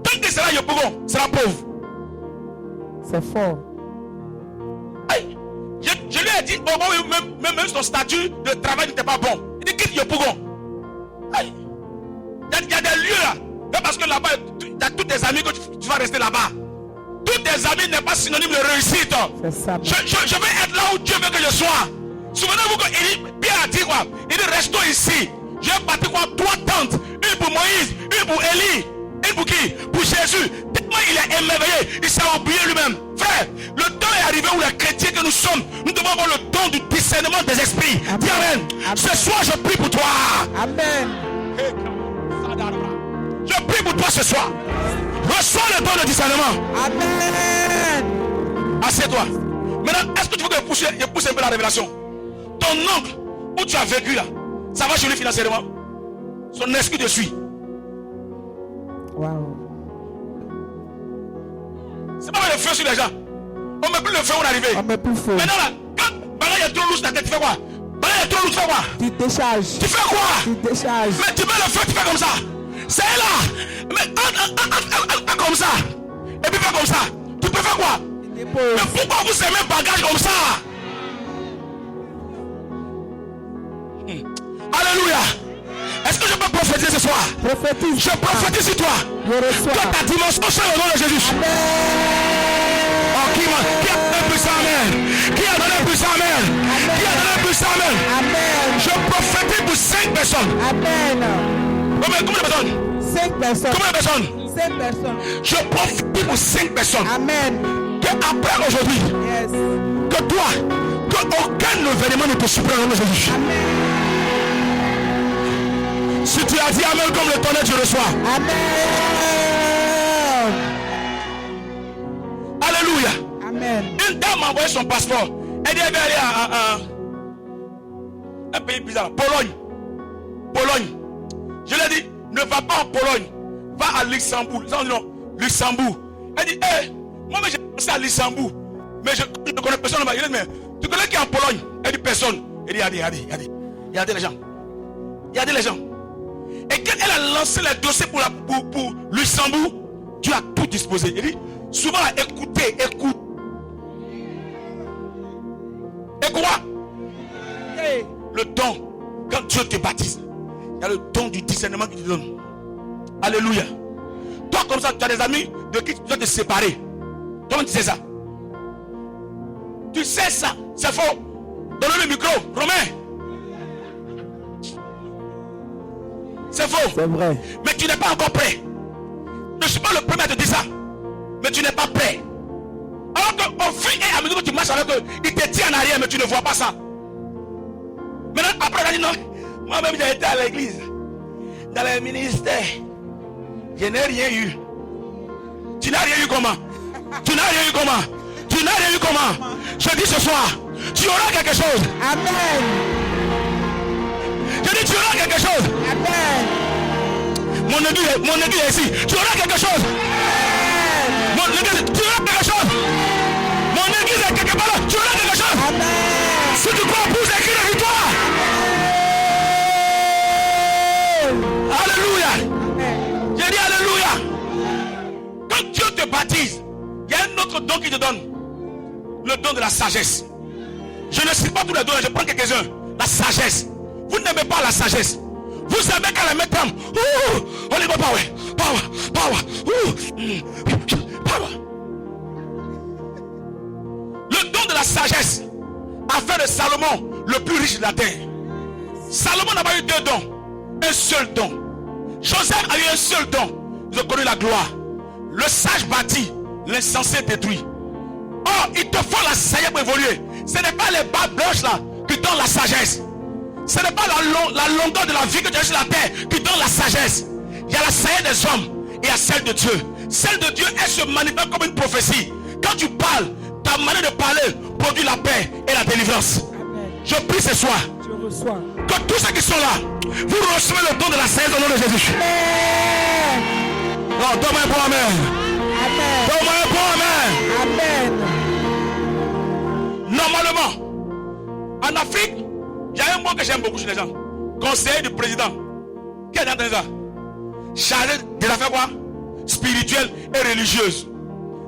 Tant qu'il sera Yopougon, il sera pauvre. C'est fort. Aïe. Je lui ai dit, oh, même son statut de travail n'était pas bon. Il dit quitte Yopougon. Aïe. Il y a des lieux là. C'est parce que là-bas, tu as tous tes amis que tu vas rester là-bas. Tous tes amis n'est pas synonyme de réussite. C'est ça. Je veux être là où Dieu veut que je sois. Souvenez-vous que Pierre a dit quoi? Il dit restons ici. Je vais partir quoi? 3 tentes. Une pour Moïse, une pour Élie. Une pour qui? Pour Jésus. Tellement il est émerveillé. Il s'est oublié lui-même. Frère, le temps est arrivé où les chrétiens que nous sommes, nous devons avoir le don du discernement des esprits. Dis Amen. Ce soir, je prie pour toi. Amen. Je prie pour toi ce soir. Reçois le don de discernement. Amen. Assieds-toi. Maintenant, est-ce que tu veux que je pousse un peu la révélation? Ton oncle, où tu as vécu là, ça va chez lui financièrement. Son esprit te suit. Wow. C'est pas le feu sur les gens. On met plus le feu, on est arrivé. On met plus feu. Maintenant là, quand il y a trop louche dans ta tête, tu fais quoi? Il y a trop louche, tu fais quoi? Tu décharges. Tu fais quoi? Tu décharges. Mais tu mets le feu, tu fais comme ça. C'est là. Mais comme ça. Et puis fais comme ça. Tu peux faire quoi? Mais pourquoi vous aimez bagage comme ça? Alléluia. Est-ce que je peux prophétiser ce soir? Prophétise. Je prophétise sur toi. Je reçois. Que ta dimension soit au nom de Jésus. Amen. Oh, qui a donné plus amen? Qui a donné plus amen? Qui a donné plus amen? Amen. Je prophétise pour 5 personnes. Amen. Combien de personnes? 5 personnes. Combien de personnes? 5 personnes. Je prophétise pour 5 personnes. Amen. Que après aujourd'hui, Yes. que toi, que aucun événement ne te surprenne au nom de Jésus. Amen. Si tu as dit amen comme le tonnerre, tu reçois. Amen. Alléluia. Amen. Une dame m'a envoyé son passeport. Elle dit elle veut aller à un pays bizarre. Pologne. Je lui ai dit, ne va pas en Pologne. Va à Luxembourg. Non, Luxembourg. Elle dit, hey, moi j'ai pensé à Luxembourg. Mais je ne connais personne là-bas. Il dit, mais tu connais qui est en Pologne? Elle dit, personne. Elle dit, regardez les gens. Regardez les gens. Et quand elle a lancé le dossier pour Luxembourg, Dieu a tout disposé. Il dit, souvent, écoute. Et quoi? Hey. Le don, quand Dieu te baptise, il y a le don du discernement qu'il te donne. Alléluia. Toi, comme ça, tu as des amis de qui tu dois te séparer. Comment tu sais ça? Tu sais ça, c'est faux. Donne-le le micro, Romain. C'est faux. C'est vrai. Mais tu n'es pas encore prêt. Je ne suis pas le premier à te dire ça. Mais tu n'es pas prêt. Alors qu'au fur et à mesure que tu marches avec eux, il te tient en arrière, mais tu ne vois pas ça. Maintenant, après, il a dit non. Moi-même, j'ai été à l'église. Dans les ministères. Je n'ai rien eu. Tu n'as rien eu comment? Tu n'as rien eu comment? Tu n'as rien eu comment? Je dis ce soir, tu auras quelque chose. Amen. Je dis tu auras quelque chose. Amen. Mon aiguille est ici. Tu auras quelque chose. Amen. Mon aiguille, tu auras quelque chose. Mon aiguille est quelque part là. Tu auras quelque chose. Amen. Si tu crois pour écrire la victoire. Alléluia. Amen. J'ai dit alléluia. Quand Dieu te baptise, il y a un autre don qui te donne. Le don de la sagesse. Je ne cite pas tous les dons, je prends quelques-uns. La sagesse. Vous n'aimez pas la sagesse. Vous aimez quand la mettre en. On est power. Power. Le de la sagesse a fait de Salomon le plus riche de la terre. Salomon n'a pas eu 2 dons, un seul don. Joseph a eu un seul don. Ils ont connu la gloire. Le sage bâtit, l'insensé détruit. Oh, il te faut la sagesse pour évoluer. Ce n'est pas les barres blanches là qui donnent la sagesse. Ce n'est pas la longueur de la vie que tu as sur la terre qui donne la sagesse. Il y a la sagesse des hommes et il y a celle de Dieu. Celle de Dieu, elle se manifeste comme une prophétie. Quand tu parles, ta manière de parler produit la paix et la délivrance. Amen. Je prie ce soir Je reçois. que tous ceux qui sont là, vous recevez le don de la sagesse au nom de Jésus. Amen. Non, donne-moi un bon amen. Amen. Donne-moi un bon amen. Amen. Normalement, en Afrique, il y a un mot que j'aime beaucoup chez les gens. Conseiller du président. Qui est dans ça? Chargé des affaires quoi? Spirituelles et religieuses.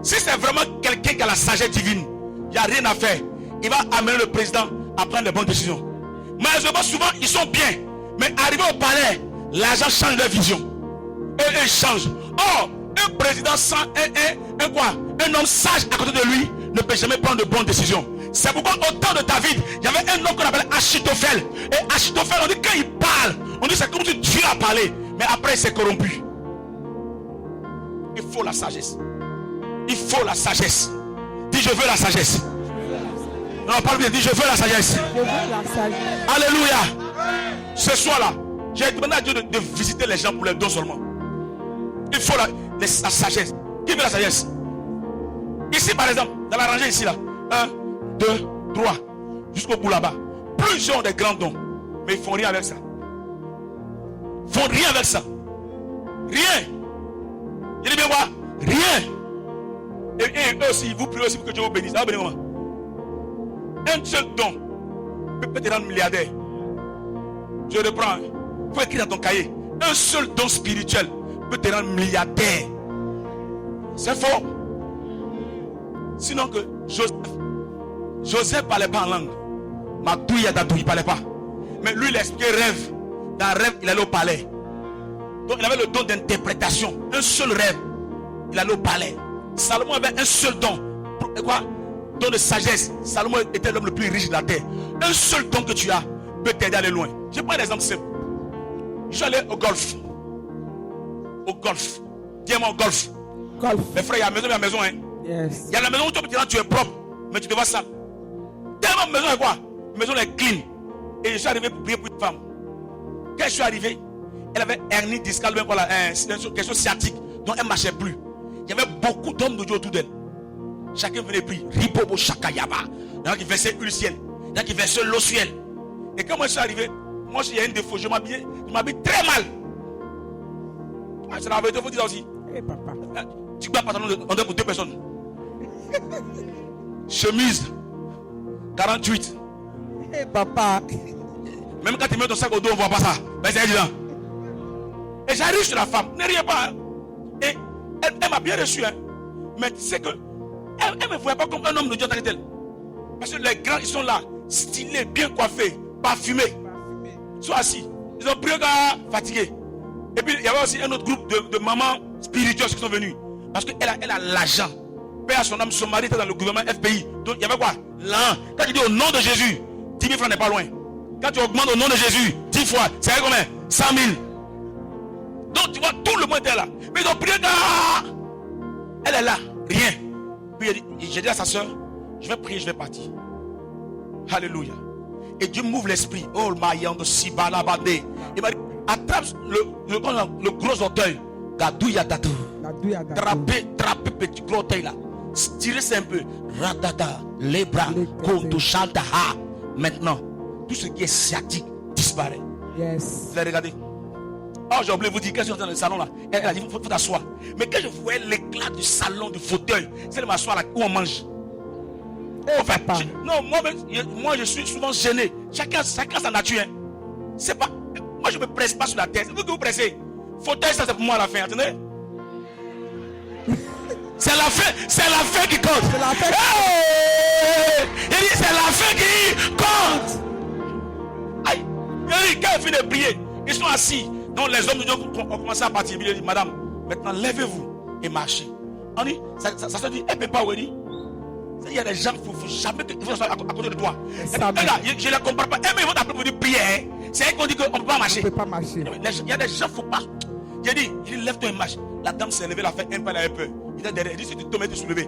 Si c'est vraiment quelqu'un qui a la sagesse divine, il n'y a rien à faire. Il va amener le président à prendre les bonnes décisions. Malheureusement, souvent, ils sont bien. Mais arrivé au palais, l'argent change leur vision. Et ils changent. Or, un président sans un homme sage à côté de lui ne peut jamais prendre de bonnes décisions. C'est pourquoi au temps de David, il y avait un homme qu'on appelle Achitophel. Et Achitophel, on dit quand il parle, on dit c'est comme si Dieu a parlé. Mais après il s'est corrompu. Il faut la sagesse. Il faut la sagesse. Dis je veux la sagesse. Non, parle bien, dis je veux la sagesse. Je veux la sagesse. Alléluia. Ce soir-là, j'ai demandé à Dieu de visiter les gens pour les dons seulement. Il faut la sagesse. Qui veut la sagesse? Ici par exemple, dans la rangée ici là. 1, 2, 3. Jusqu'au bout là-bas. Plusieurs ont des grands dons. Mais ils font rien avec ça. Ils font rien avec ça. Rien. Il dit bien quoi? Rien. Et eux aussi, vous priez aussi pour que Dieu vous bénisse. Ah, bénis-moi. Un seul don peut te rendre milliardaire. Je reprends. Il faut écrire dans ton cahier. Un seul don spirituel peut te rendre milliardaire. C'est fort. Sinon que Joseph parlait pas en langue. Madouya Dadou, il parlait pas. Mais lui, il expliquait rêve. Dans un rêve, il allait au palais. Donc il avait le don d'interprétation. Un seul rêve. Il allait au palais. Salomon avait un seul don. Quoi? Don de sagesse. Salomon était l'homme le plus riche de la terre. Un seul don que tu as peut t'aider à aller loin. Je prends un exemple simple. Je suis allé au golf. Au golf. Dis-moi au golf. Golf. Mes frères, il y a maison, hein. Yes. Il y a la maison où tu peux dire tu es propre, mais tu te vois ça. Tellement maison est quoi? Maison est clean. Et je suis arrivé pour prier pour une femme. Quand je suis arrivé, elle avait hernie discale, quelque chose sciatique, donc elle ne marchait plus. Il y avait beaucoup d'hommes de Dieu autour d'elle. Chacun venait prier. Ribobo Shakayaba. Il y en a qui versaient huile ciel. Il y en a qui versaient l'eau ciel. Et quand moi je suis arrivé, moi il y a un défaut, je m'habille très mal. Ah, c'est la vérité, il faut dire ça aussi. Hey, papa. Tu peux pas pantalon pour 2 personnes. Chemise 48. Hey, papa. Même quand tu mets ton sac au dos, on voit pas ça. Ben c'est évident. Et j'arrive sur la femme, ne riez pas. Hein. Et elle m'a bien reçu. Hein. Mais tu sais que elle me voyait pas comme un homme de Dieu en tant que tel. Parce que les grands, ils sont là, stylés, bien coiffés, parfumés. Ils sont assis. Ils ont pris un gars fatigué. Et puis il y avait aussi un autre groupe de mamans spirituelles qui sont venues. Parce qu'elle a l'argent. Père à son âme, son mari était dans le gouvernement FPI. Donc il y avait quoi? Là, quand tu dis au nom de Jésus, 10 000 francs n'est pas loin. Quand tu augmentes au nom de Jésus, 10 fois, c'est combien? 100 000. Donc tu vois, tout le monde était là. Mais ils ont prié, elle est là, rien. Puis j'ai dit à sa soeur, je vais prier, je vais partir. Alléluia. Et Dieu m'ouvre l'esprit. Oh, le maillon de Sibalabadé. Il m'a dit, attrape le gros orteil. Gadouya Dadou. Trapez petit gros orteil là. Tirez un peu. Radada, les bras, Kontouchaldaha. Maintenant, tout ce qui est sciatique disparaît. Yes. Vous avez regardé? Oh, j'ai oublié de vous dire, quand je suis dans le salon là, elle a dit, il faut t'asseoir. Mais quand je voyais l'éclat du salon, du fauteuil, c'est de m'asseoir là où on mange. Hey, Enfin, papa. moi je suis souvent gêné. Chacun sa nature. Hein. C'est pas. Moi je me presse pas sur la tête. C'est vous que vous pressez. Fauteuil, ça c'est pour moi à la fin. Attendez. C'est la fin qui compte. C'est la fin. Hey! Il dit c'est la fin qui compte. Aïe. Il dit quand il finit de prier, ils sont assis. Donc les hommes de Dieu ont commencé à partir. Il dit madame, maintenant levez-vous et marchez. On dit, ça se dit, elle ne peut pas, où elle dit. Il y a des gens, il ne faut jamais qu'ils soient à côté de toi. Je ne les comprends pas. Mais ils vont t'appeler pour dire prière. C'est eux qui vont dire qu'on ne peut pas marcher. On ne peut pas marcher. Il y a des gens, il ne faut pas. J'ai dit, lève-toi et marche. La dame s'est levée, elle a fait un pas, elle avait peur. Il était derrière, il dit, si tu tombes, tu es soulevé.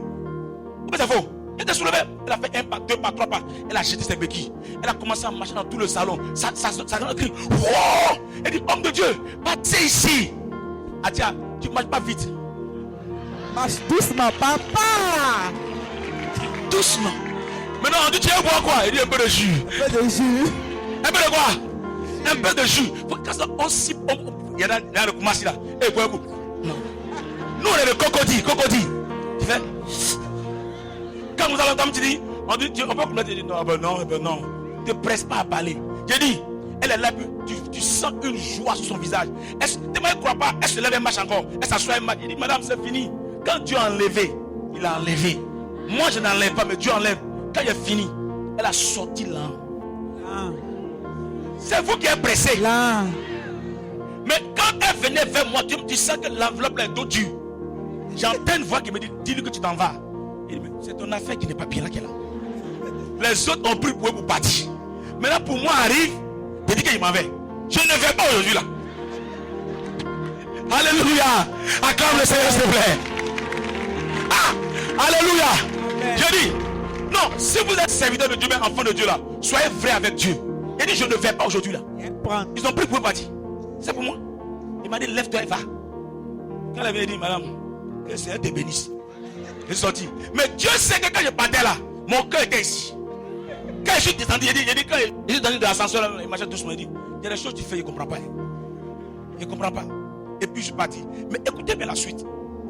Mais c'est faux. Elle était soulevée. Elle a fait un pas, deux pas, trois pas. Elle a jeté ses béquilles. Elle a commencé à marcher dans tout le salon. Ça crie. Wow! Elle dit, homme de Dieu, partez ici. Atia, tu ne marches pas vite. Marche doucement, papa. Doucement. Maintenant, on dit, tu veux boire quoi? Il dit, un peu de jus. Un peu de jus. Un peu de quoi? Un peu de jus. Il y a le commencé là. Et quoi? Nous, on est le cocody. Tu fais? Quand vous allez entendre, tu dis, on peut complètement dire non. Ne te presse pas à parler. J'ai dit, elle est là, tu sens une joie sur son visage. Ne me crois pas, elle se lève et marche encore. Elle s'assoit et marche. Il dit, madame, c'est fini. Quand Dieu a enlevé, il a enlevé. Moi, je n'enlève pas, mais Dieu enlève. Quand il est fini, elle a sorti là. C'est vous qui êtes pressé. Là. Mais quand elle venait vers moi, tu sens que l'enveloppe est d'eau dure. J'entends une voix qui me dit, dis-lui que tu t'en vas. C'est ton affaire qui n'est pas bien là qu'elle a. Les autres ont pris pour eux pour partir. Maintenant pour moi arrive, je dis qu'il m'en va. Je ne vais pas aujourd'hui là. Alléluia. Acclame le Seigneur s'il te plaît. Alléluia. Je dis, non, si vous êtes serviteur de Dieu, mais enfant de Dieu là, soyez vrai avec Dieu. Il dit je ne vais pas aujourd'hui là. Ils ont pris pour eux partir. C'est pour moi. Il m'a dit lève-toi et va. Quand elle avait dit madame, que le Seigneur te bénisse. Je suis sorti. Mais Dieu sait que quand je partais là, mon cœur était ici. Quand je suis descendu, il dit quand je suis descendu de l'ascenseur, il marchait doucement, il dit, il y a des choses que tu fais, je ne comprends pas. Je ne comprends pas. Et puis je suis parti. Mais écoutez bien la suite.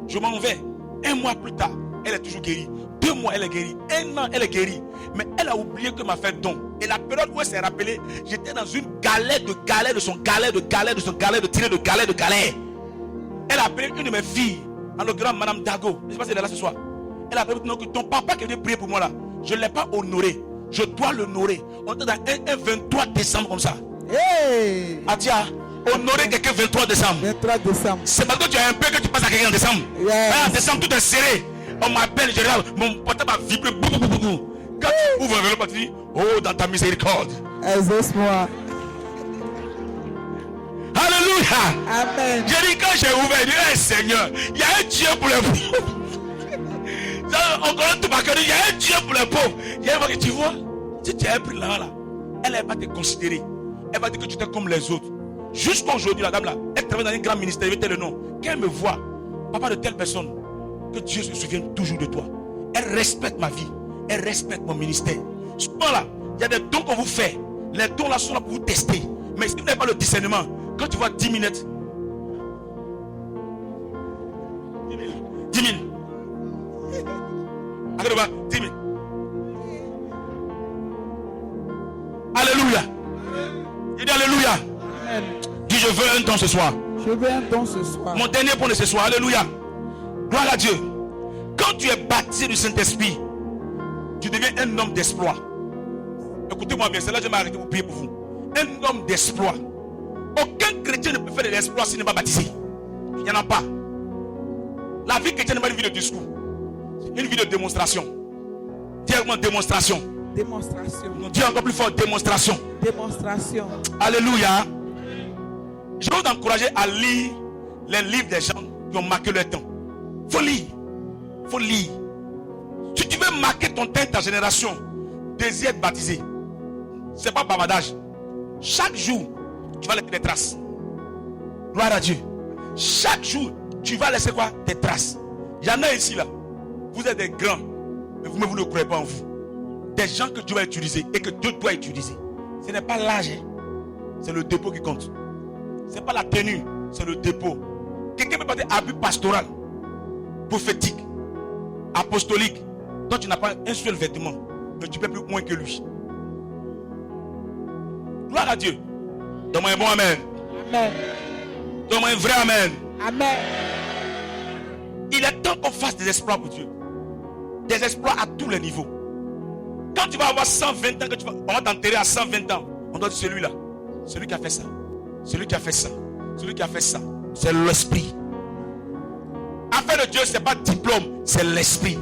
Je m'en vais. 1 mois plus tard, elle est toujours guérie. 2 mois, elle est guérie. 1 an, elle est guérie. Mais elle a oublié que m'a fait don. Et la période où elle s'est rappelée, j'étais dans une galère de son galère, de tirer de galère. Elle a appelé une de mes filles, en l'occurrence Madame Dago. Je ne sais pas si elle est là ce soir. Elle a appelé que ton papa qui est venu prier pour moi là, je ne l'ai pas honoré. Je dois l'honorer. On était dans un 23 décembre comme ça. Hey! Atia, honorer quelqu'un 23 décembre. 23 décembre. C'est parce que tu as un peu que tu passes à quelqu'un en décembre. Yes. En décembre, tout est serré. On m'appelle, je regarde, mon portable va vibrer. Quand tu ouvres l'enveloppe, tu dis, oh, dans ta miséricorde. Exauce-moi. Alléluia. Amen. J'ai dit, quand j'ai ouvert, il dit, hey, Seigneur, il y a un Dieu pour les pauvres. On connaît tout par cœur, il y a un Dieu pour les pauvres. Il y a un que tu vois, si tu as pris là, elle va te considérer. Elle va dire que tu es comme les autres. Jusqu'à aujourd'hui, la dame là, elle travaille dans un grand ministère, elle le nom. Quand elle me voit, papa de telle personne, que Dieu se souvienne toujours de toi. Elle respecte ma vie, elle respecte mon ministère. Souvent là, il y a des dons qu'on vous fait. Les dons là sont là pour vous tester. Mais si vous n'avez pas le discernement, quand tu vois 10 minutes, 10 000. Regarde, 10 000. Alléluia. Il dit Alléluia. Amen. Dis je veux un don ce soir. Je veux un don ce soir. Mon dernier point de ce soir. Alléluia. Gloire à Dieu. Quand tu es baptisé du Saint-Esprit, tu deviens un homme d'exploit. Écoutez-moi bien, c'est là que je vais m'arrêter pour prier pour vous. Un homme d'exploit. Aucun chrétien ne peut faire de l'exploit s'il n'est pas baptisé. Il n'y en a pas. La vie chrétienne n'est pas une vie de discours. Une vie de démonstration. Dis moi démonstration. Démonstration. Dis encore plus fort démonstration. Démonstration. Alléluia. Je veux vous encourager à lire les livres des gens qui ont marqué leur temps. Faut lire. Faut lire. Si tu veux marquer ton temps, ta génération, désire être baptisé. C'est pas bavardage. Chaque jour, tu vas laisser des traces. Gloire à Dieu. Chaque jour, tu vas laisser quoi? Des traces. Il y en a ici là. Vous êtes des grands, mais vous ne croyez pas en vous. Des gens que Dieu va utiliser et que Dieu doit utiliser. Ce n'est pas l'âge, c'est le dépôt qui compte. Ce n'est pas la tenue, c'est le dépôt. Quelqu'un peut parler abus pastoral, prophétique, apostolique. Toi, tu n'as pas un seul vêtement, mais tu peux plus moins que lui. Gloire à Dieu. Donne-moi un bon amen. Amen. Donne-moi un vrai amen. Amen. Il est temps qu'on fasse des exploits pour Dieu. Des exploits à tous les niveaux. Quand tu vas avoir 120 ans, on va t'enterrer à 120 ans. On doit dire celui-là. Celui qui a fait ça. Celui qui a fait ça. Celui qui a fait ça. C'est l'esprit. Affaire de Dieu, ce n'est pas diplôme, c'est l'esprit.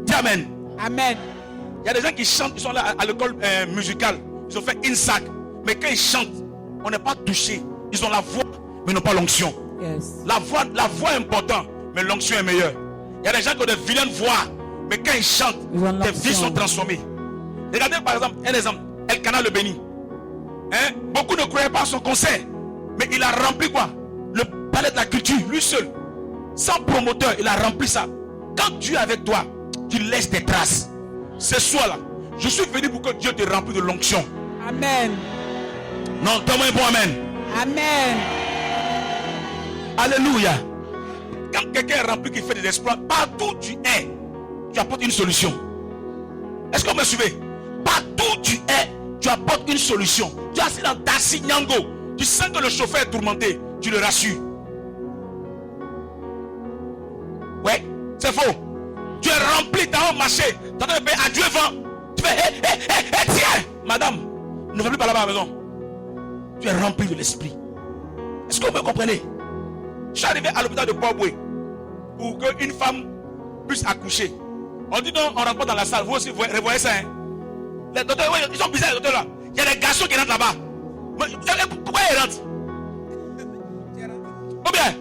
Dis amen. Amen. Il y a des gens qui chantent, ils sont là à l'école musicale. Ils ont fait INSAC. Mais quand ils chantent, on n'est pas touché. Ils ont la voix, mais ils n'ont pas l'onction. Yes. La voix est importante, mais l'onction est meilleure. Il y a des gens qui ont des vilaines voix, mais quand ils chantent, des vies sont transformées. Regardez par exemple, un exemple, Elkanah le béni. Hein? Beaucoup ne croyaient pas à son concert, mais il a rempli quoi? Le palais de la culture, lui seul. Sans promoteur, il a rempli ça. Quand Dieu est avec toi, tu laisses des traces. Ce soir-là, je suis venu pour que Dieu te remplisse de l'onction. Amen. Non, donne-moi un bon amen. Amen. Alléluia. Quand quelqu'un est rempli qui fait des exploits, partout où tu es, tu apportes une solution. Est-ce que vous me suivez? Partout où tu es, tu apportes une solution. Tu es assis dans Tassi Nyango. Tu sens que le chauffeur est tourmenté. Tu le rassures. Ouais, c'est faux. Tu es rempli dans un marché. Tu as train de payer adieu vent. Tu fais, tiens, madame, ne va plus parler à la maison. Tu es rempli de l'esprit. Est-ce que vous me comprenez? Je suis arrivé à l'hôpital de Port-Boué pour qu'une femme puisse accoucher. On dit non, on rentre pas dans la salle. Vous aussi, vous revoyez ça. Hein? Les docteurs, ils sont bizarres, les docteurs là. Il y a des garçons qui rentrent là-bas. Pourquoi ils rentrent? Ou bien,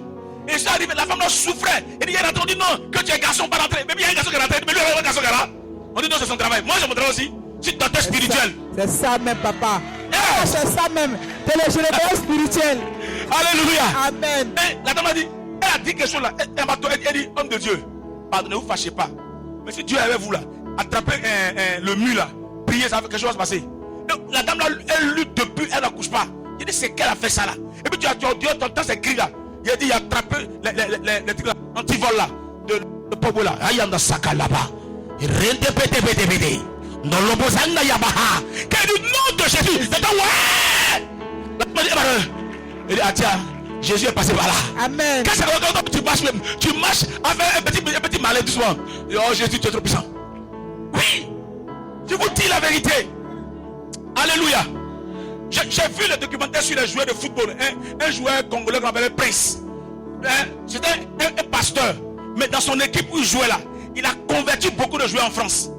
et je suis arrivé, la femme là souffrait. Elle dit, on dit non, que tu es garçon, pas rentrer. Mais bien, il y a un garçon qui est rentré. Mais lui, il y a un garçon qui est là. On dit non, c'est son travail. Moi, j'ai mon travail aussi. Je suis docteur spirituel. C'est ça même, papa. Yeah. C'est ça même. Tu es le général spirituel. Alléluia. Amen. Et la dame a dit, elle a dit quelque chose là. Elle dit, homme de Dieu, pardonnez-vous, fâchez pas. Mais si Dieu est avec vous là, attrapez le mur là, priez, ça va quelque chose va se passer. Et la dame là, elle lutte depuis, elle n'accouche pas. Il dit, c'est qu'elle a fait ça là. Et puis tu as dit, ton temps c'est écrit là. Il a dit, il a attrapé les trucs là, antivol là, de Pobo là. Ayanda Saka là-bas. Il rente pété. Dans l'obosanga yabaha. Quel est le nom de Jésus? C'est un ouais. La dame dit, il dit, ah tiens, Jésus est passé par là. Amen. Quand tu marches avec un petit malin doucement. Oh Jésus, tu es trop puissant. Oui, je vous dis la vérité. Alléluia. J'ai vu le documentaire sur les joueurs de football. Un joueur congolais qu'on appelait Prince. C'était un pasteur. Mais dans son équipe où il jouait là, il a converti beaucoup de joueurs en France.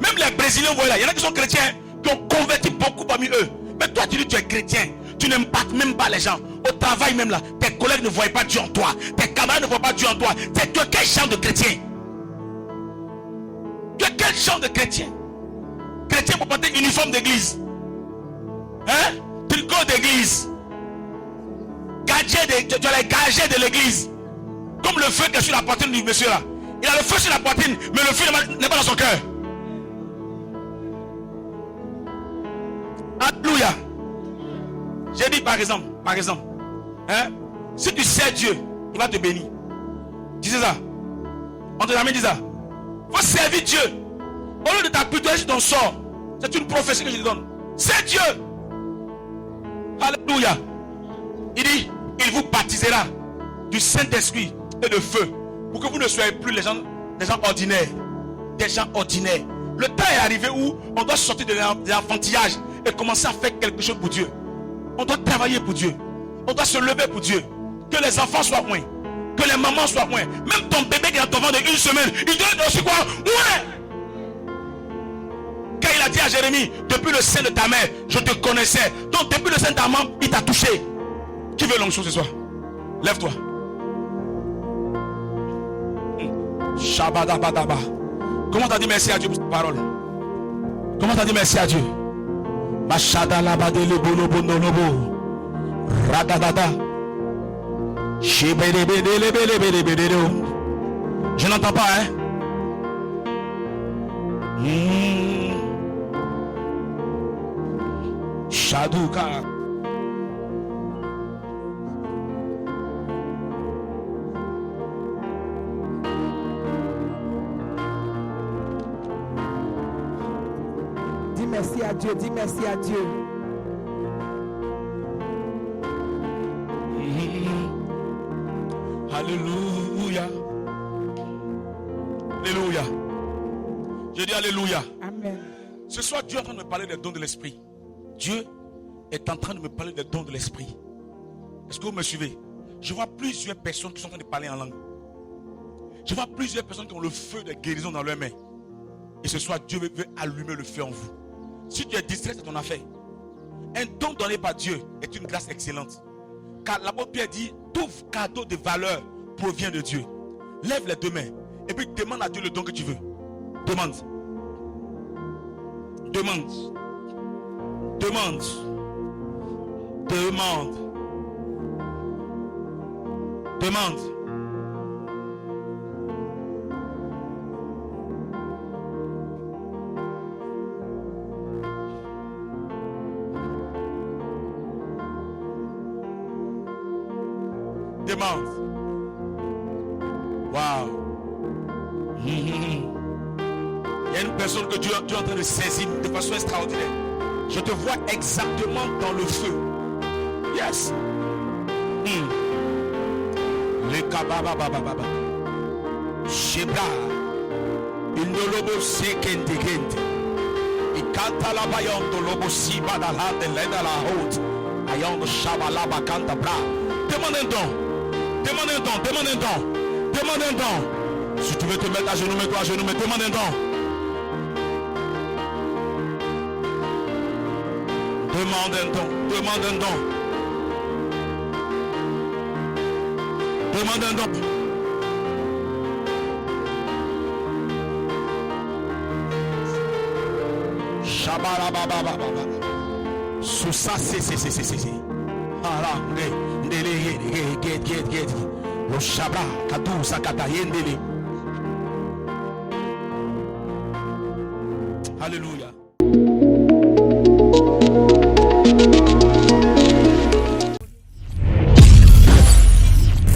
Même les Brésiliens, voilà, il y en a qui sont chrétiens, qui ont converti beaucoup parmi eux. Mais toi, tu dis que tu es chrétien. Tu n'impactes même pas les gens. Au travail même là, tes collègues ne voient pas Dieu en toi. Tes camarades ne voient pas Dieu en toi. Tu es quel genre de chrétien? Tu es quel genre de chrétien? Chrétien pour porter uniforme d'église. Hein? Tricot d'église. Tu as les gadgets de l'église. Comme le feu qui est sur la poitrine du monsieur là. Il a le feu sur la poitrine, mais le feu n'est pas dans son cœur. Alléluia. J'ai dit par exemple, hein, si tu sais Dieu, il va te bénir. Disais ça. On te jamais dit ça. Il faut servir Dieu. Au lieu de t'apitoyer sur ton sort, c'est une prophétie que je te donne. C'est Dieu. Alléluia. Il dit, il vous baptisera du Saint-Esprit et de feu, pour que vous ne soyez plus des gens ordinaires. Des gens ordinaires. Le temps est arrivé où on doit sortir de l'enfantillage et commencer à faire quelque chose pour Dieu. On doit travailler pour Dieu. On doit se lever pour Dieu. Que les enfants soient moins. Que les mamans soient moins. Même ton bébé qui est dans ton ventre de 1 semaine, il doit aussi quoi? Ouais. Quand il a dit à Jérémie, depuis le sein de ta mère, je te connaissais. Donc depuis le sein de ta maman, il t'a touché. Qui veut l'onction ce soir? Lève-toi. Shabadabadaba. Comment t'as dit merci à Dieu pour cette parole? Comment t'as dit merci à Dieu? Mashadalabadele bolobondolobo. Radadada. Je n'entends pas, hein? Shadouka. Dis merci à Dieu, dis merci à Dieu. Alléluia. Alléluia. Je dis alléluia. Amen. Ce soir, Dieu est en train de me parler des dons de l'esprit. Dieu est en train de me parler des dons de l'esprit. Est-ce que vous me suivez? Je vois plusieurs personnes qui sont en train de parler en langue. Je vois plusieurs personnes qui ont le feu de guérison dans leurs mains. Et ce soir, Dieu veut allumer le feu en vous. Si tu es distrait, c'est ton affaire. Un don donné par Dieu est une grâce excellente. Car l'apôtre Pierre dit, tout cadeau de valeur provient de Dieu. Lève les deux mains et puis demande à Dieu le don que tu veux. Demande. Demande. Demande. Demande. Demande. Demande. Waouh. Il y a une personne que Dieu est en train de saisir de façon extraordinaire. Je te vois exactement dans le feu. Yes. Le kabababababa. Shebra. Il ne lobo sekente gente. Il canta la bayondo lobo siba da la de leda la haute. Ayondo shabalaba canta bra. Demande un don. Demande un don. Demande un don. Demande un don. Si tu veux te mettre à genoux, mets-toi à genoux, mais demande un don. Demande un don. Demande un don. Demande un don. Shabarababababa. Sous ça, c'est. Ah get. Lo shabra katu sakata yendele. Alléluia.